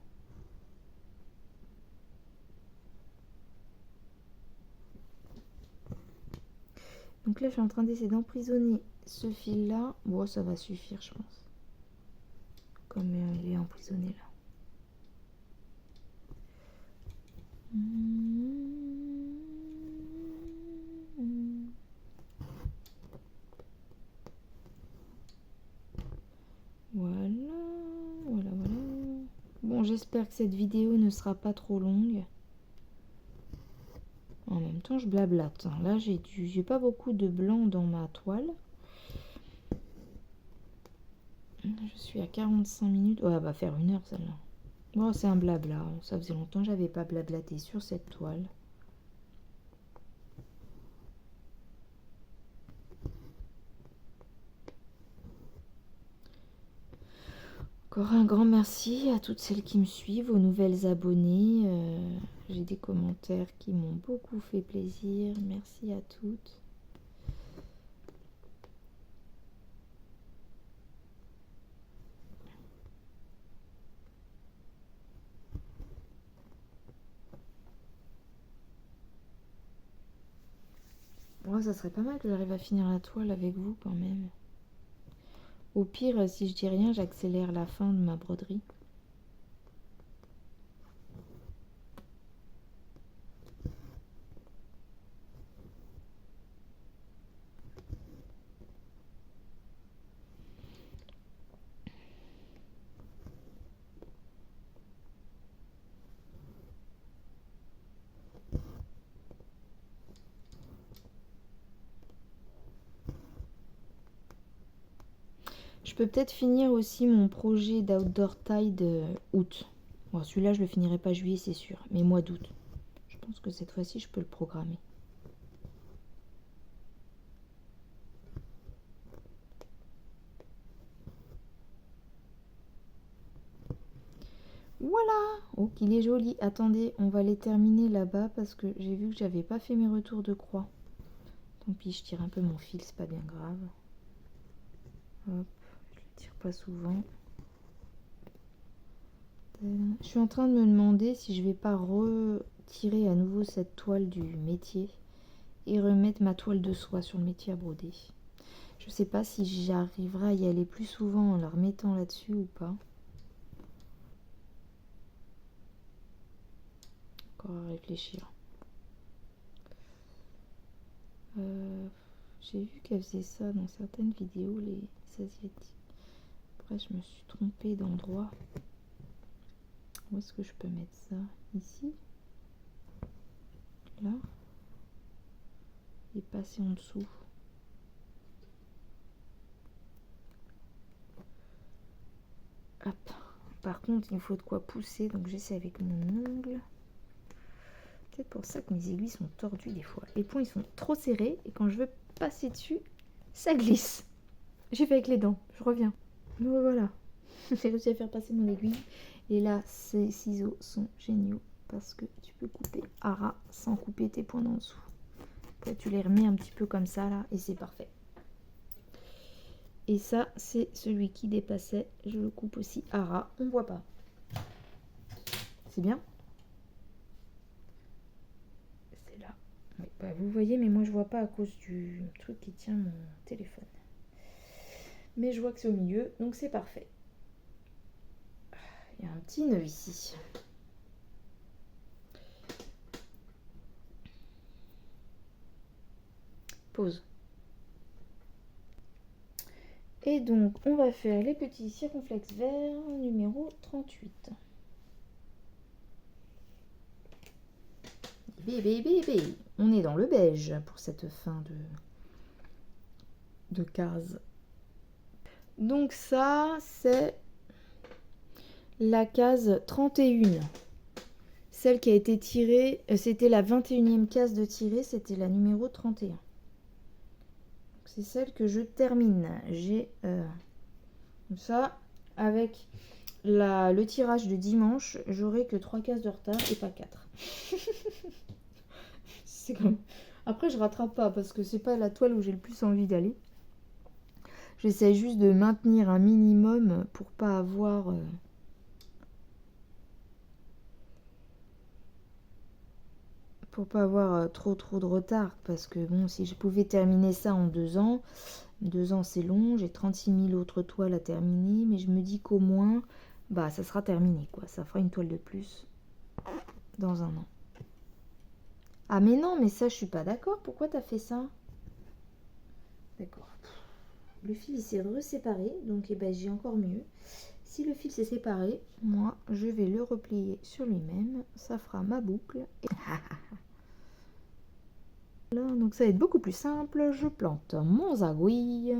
S1: Donc là, je suis en train d'essayer d'emprisonner ce fil-là. Bon, ça va suffire, je pense. Comme il est emprisonné là. Voilà. Bon, j'espère que cette vidéo ne sera pas trop longue. En même temps, je blablate. Là, j'ai pas beaucoup de blanc dans ma toile. Je suis à 45 minutes. Ouais, elle va faire 1 heure celle-là. Bon, c'est un blabla. Ça faisait longtemps que j'avais pas blablaté sur cette toile. Encore un grand merci à toutes celles qui me suivent, aux nouvelles abonnées. J'ai des commentaires qui m'ont beaucoup fait plaisir. Merci à toutes. Oh, ça serait pas mal que j'arrive à finir la toile avec vous quand même. Au pire, si je dis rien, j'accélère la fin de ma broderie. Je peux peut-être finir aussi mon projet d'Outdoor Tide août. Bon, celui-là, je le finirai pas juillet, c'est sûr, mais mois d'août. Je pense que cette fois-ci, je peux le programmer. Voilà. Oh, qu'il est joli. Attendez, on va les terminer là-bas parce que j'ai vu que j'avais pas fait mes retours de croix. Tant pis, je tire un peu mon fil, c'est pas bien grave. Hop, je le tire pas souvent. Je suis en train de me demander si je vais pas retirer à nouveau cette toile du métier et remettre ma toile de soie sur le métier à broder. Je sais pas si j'arriverai à y aller plus souvent en la remettant là-dessus ou pas. Encore à réfléchir. J'ai vu qu'elle faisait ça dans certaines vidéos, les Asiatiques. Après, je me suis trompée d'endroit. Où est-ce que je peux mettre ça? Ici? Là? Et passer en dessous. Hop. Par contre, il faut de quoi pousser, donc j'essaie avec mon ongle. Peut-être pour ça que mes aiguilles sont tordues des fois. Les points, ils sont trop serrés, et quand je veux passer dessus, ça glisse. J'ai fait avec les dents, je reviens. Donc voilà. J'ai réussi à faire passer mon aiguille. Et là, ces ciseaux sont géniaux parce que tu peux couper à ras sans couper tes points d'en dessous. Après, tu les remets un petit peu comme ça là et c'est parfait. Et ça, c'est celui qui dépassait. Je le coupe aussi à ras. On ne voit pas. C'est bien. C'est là. Oui, bah, vous voyez, mais moi je vois pas à cause du truc qui tient mon téléphone. Mais je vois que c'est au milieu, donc c'est parfait. Il y a un petit nœud ici. Pause. Et donc, on va faire les petits circonflexes verts numéro 38. Bébé. On est dans le beige pour cette fin de case. Donc ça, c'est la case 31. Celle qui a été tirée, c'était la 21e case de tirée, c'était la numéro 31. C'est celle que je termine. J'ai ça, avec le tirage de dimanche, j'aurai que 3 cases de retard et pas 4. C'est comme... Après, je rattrape pas parce que c'est pas la toile où j'ai le plus envie d'aller. J'essaie juste de maintenir un minimum pour pas avoir... trop de retard. Parce que bon, si je pouvais terminer ça en 2 ans... 2 ans c'est long, j'ai 36 000 autres toiles à terminer. Mais je me dis qu'au moins, bah ça sera terminé quoi. Ça fera une toile de plus dans un an. Ah mais non, mais ça je suis pas d'accord. Pourquoi t'as fait ça? D'accord. Le fil il s'est reséparé, donc eh ben, j'ai encore mieux. Si le fil s'est séparé, moi je vais le replier sur lui-même. Ça fera ma boucle. Là, donc ça va être beaucoup plus simple. Je plante mon zagouille.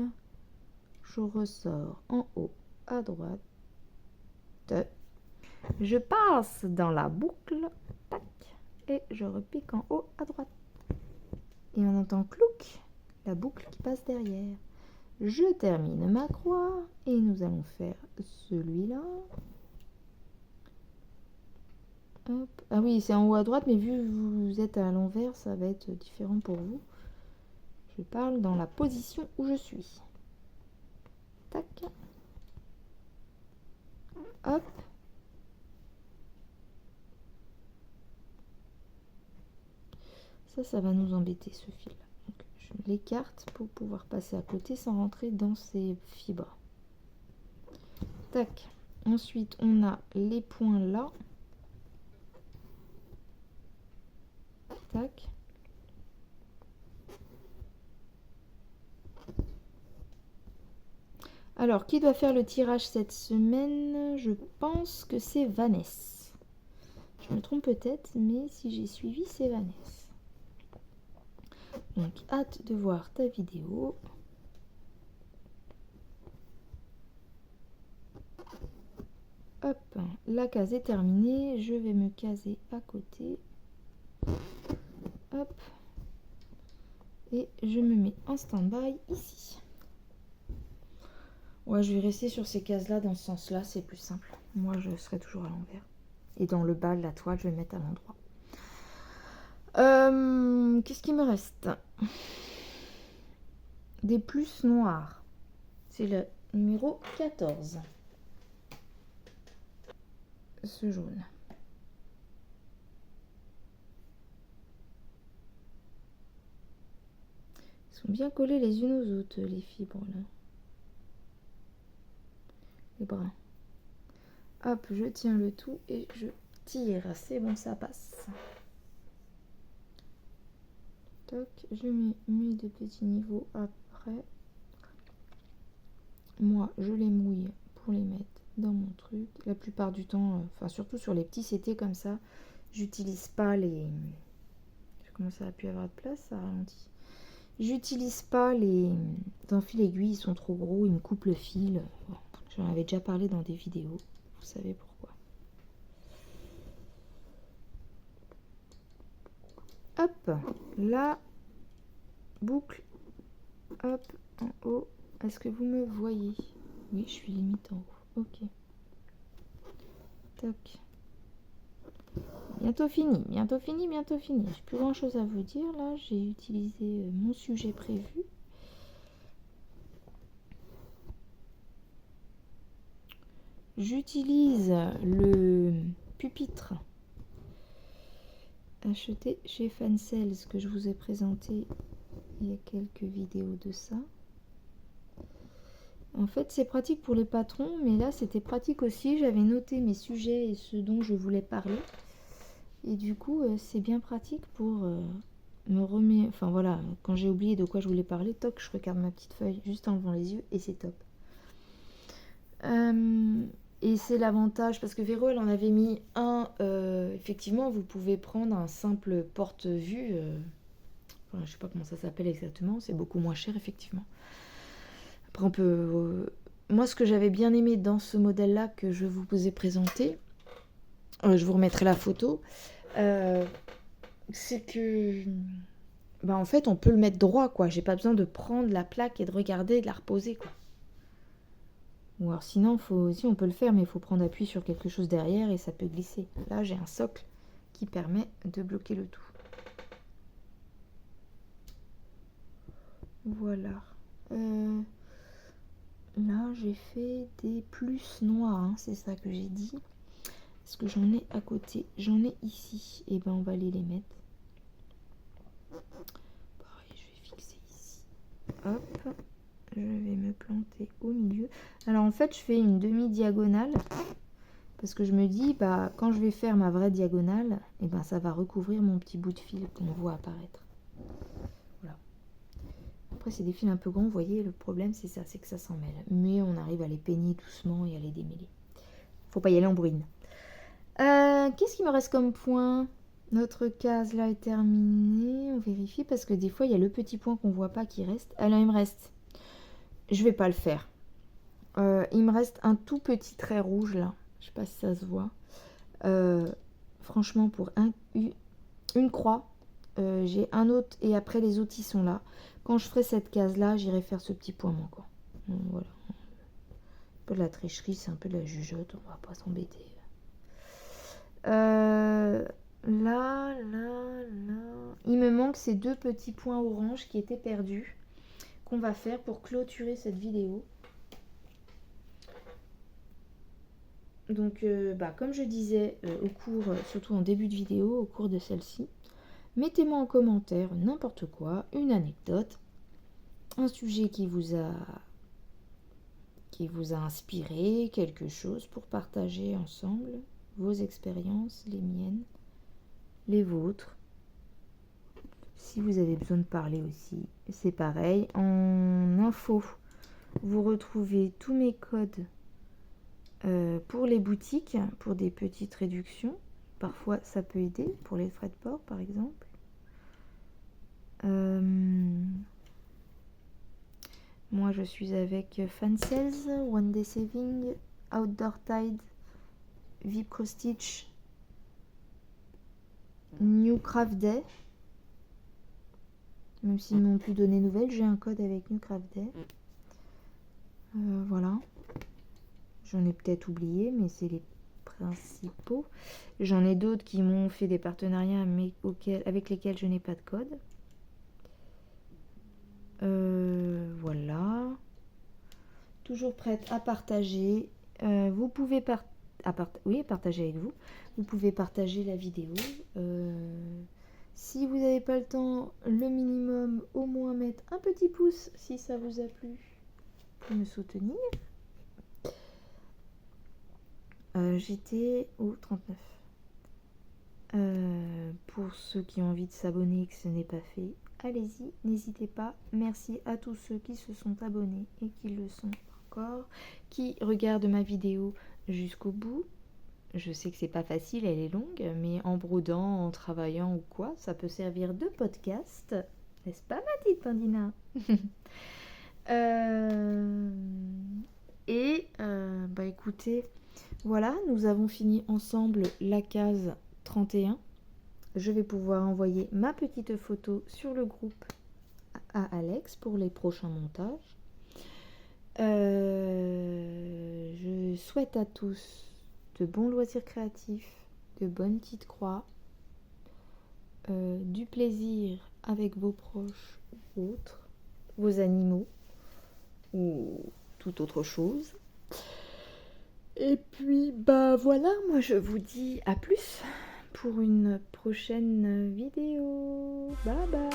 S1: Je ressors en haut à droite. Je passe dans la boucle. Tac. Et je repique en haut à droite. Et on entend clouc, la boucle qui passe derrière. Je termine ma croix et nous allons faire celui-là. Hop. Ah oui, c'est en haut à droite, mais vu que vous êtes à l'envers, ça va être différent pour vous. Je parle dans la position où je suis. Tac. Hop. Ça va nous embêter ce fil. Donc, je l'écarte pour pouvoir passer à côté sans rentrer dans ces fibres. Tac. Ensuite, on a les points là. Tac. Alors, qui doit faire le tirage cette semaine? Je pense que c'est Vanessa. Je me trompe peut-être, mais si j'ai suivi, c'est Vanessa. Donc, hâte de voir ta vidéo. Hop, la case est terminée. Je vais me caser à côté. Hop. Et je me mets en stand-by ici. Ouais, je vais rester sur ces cases-là dans ce sens-là, c'est plus simple. Moi, je serai toujours à l'envers. Et dans le bas de la toile, je vais mettre à l'endroit. Qu'est-ce qui me reste? Des plus noirs. C'est le numéro 14. ce jaune. Ils sont bien collés les unes aux autres, les fibres là. Les brins. Hop, je tiens le tout et je tire. C'est bon, ça passe. Toc, je mets mes deux petits niveaux après. Moi, je les mouille pour les mettre dans mon truc. La plupart du temps, enfin surtout sur les petits CT comme ça, j'utilise pas les... Comment ça a pu avoir de place, ça ralentit. J'utilise pas les fil aiguille, ils sont trop gros, ils me coupent le fil. Bon, j'en avais déjà parlé dans des vidéos, vous savez pourquoi. Hop, la boucle, hop, en haut. Est-ce que vous me voyez? Oui, je suis limite en haut. Ok. Toc. Bientôt fini, bientôt fini, bientôt fini. J'ai plus grand chose à vous dire là. J'ai utilisé mon sujet prévu. J'utilise le pupitre acheté chez Fancels que je vous ai présenté il y a quelques vidéos de ça. En fait, c'est pratique pour les patrons, mais là, c'était pratique aussi. J'avais noté mes sujets et ce dont je voulais parler. Et du coup, c'est bien pratique pour me remettre... Enfin, voilà, quand j'ai oublié de quoi je voulais parler, toc, je regarde ma petite feuille juste en levant les yeux et c'est top. Et c'est l'avantage, parce que Véro, elle en avait mis un... effectivement, vous pouvez prendre un simple porte-vue. Enfin, je sais pas comment ça s'appelle exactement. C'est beaucoup moins cher, effectivement. Après, on peut... moi, ce que j'avais bien aimé dans ce modèle-là que je vous ai présenté, je vous remettrai la photo, c'est que... Bah, en fait, on peut le mettre droit, quoi. J'ai pas besoin de prendre la plaque et de regarder et de la reposer, quoi. Ou alors sinon, si on peut le faire, mais il faut prendre appui sur quelque chose derrière et ça peut glisser. Là, j'ai un socle qui permet de bloquer le tout. Voilà. Là, j'ai fait des plus noirs, hein, c'est ça que j'ai dit. Parce que j'en ai à côté. J'en ai ici. Et ben, on va aller les mettre. Pareil, je vais fixer ici. Hop. Je vais me planter au milieu. Alors, en fait, je fais une demi-diagonale. Parce que je me dis, bah, quand je vais faire ma vraie diagonale, et ben, ça va recouvrir mon petit bout de fil qu'on voit apparaître. Voilà. Après, c'est des fils un peu grands, vous voyez, le problème, c'est ça, c'est que ça s'en mêle. Mais on arrive à les peigner doucement et à les démêler. Faut pas y aller en bourrine. Qu'est-ce qui me reste comme point? Notre case là est terminée. On vérifie parce que des fois, il y a le petit point qu'on voit pas qui reste. Alors, il me reste... Je vais pas le faire. Il me reste un tout petit trait rouge là. Je sais pas si ça se voit. Franchement, pour une croix, j'ai un autre et après les autres ils sont là. Quand je ferai cette case là, j'irai faire ce petit point manquant. Donc, voilà. Un peu de la tricherie, c'est un peu de la jugeote, on va pas s'embêter. Là, il me manque ces deux petits points orange qui étaient perdus, qu'on va faire pour clôturer cette vidéo. Donc, comme je disais au cours, surtout en début de vidéo, au cours de celle-ci, mettez-moi en commentaire n'importe quoi, une anecdote, un sujet qui vous a inspiré, quelque chose pour partager ensemble vos expériences, les miennes, les vôtres. Si vous avez besoin de parler aussi, c'est pareil. En info, vous retrouvez tous mes codes pour les boutiques, pour des petites réductions. Parfois, ça peut aider pour les frais de port, par exemple. Moi, je suis avec Fancels, One Day Saving, Outdoor Tide, VIP Cross Stitch, New Craft Day. Même s'ils m'ont plus donné nouvelles, j'ai un code avec New Craft Day. Voilà. J'en ai peut-être oublié, mais c'est les principaux. J'en ai d'autres qui m'ont fait des partenariats, mais avec lesquels je n'ai pas de code. Voilà. Toujours prête à partager. Vous pouvez oui, à partager avec vous. Vous pouvez partager la vidéo. Si vous n'avez pas le temps, le minimum, au moins mettre un petit pouce si ça vous a plu pour me soutenir. J'étais au 39. Pour ceux qui ont envie de s'abonner et que ce n'est pas fait, allez-y, n'hésitez pas. Merci à tous ceux qui se sont abonnés et qui le sont encore, qui regardent ma vidéo jusqu'au bout. Je sais que c'est pas facile, elle est longue, mais en brodant, en travaillant ou quoi, ça peut servir de podcast. N'est-ce pas, ma petite Pandina? Bah écoutez, voilà, nous avons fini ensemble la case 31. Je vais pouvoir envoyer ma petite photo sur le groupe à Alex pour les prochains montages. Je souhaite à tous de bons loisirs créatifs, de bonnes petites croix, du plaisir avec vos proches ou autres, vos animaux ou toute autre chose. Et puis bah voilà, moi je vous dis à plus pour une prochaine vidéo. Bye bye.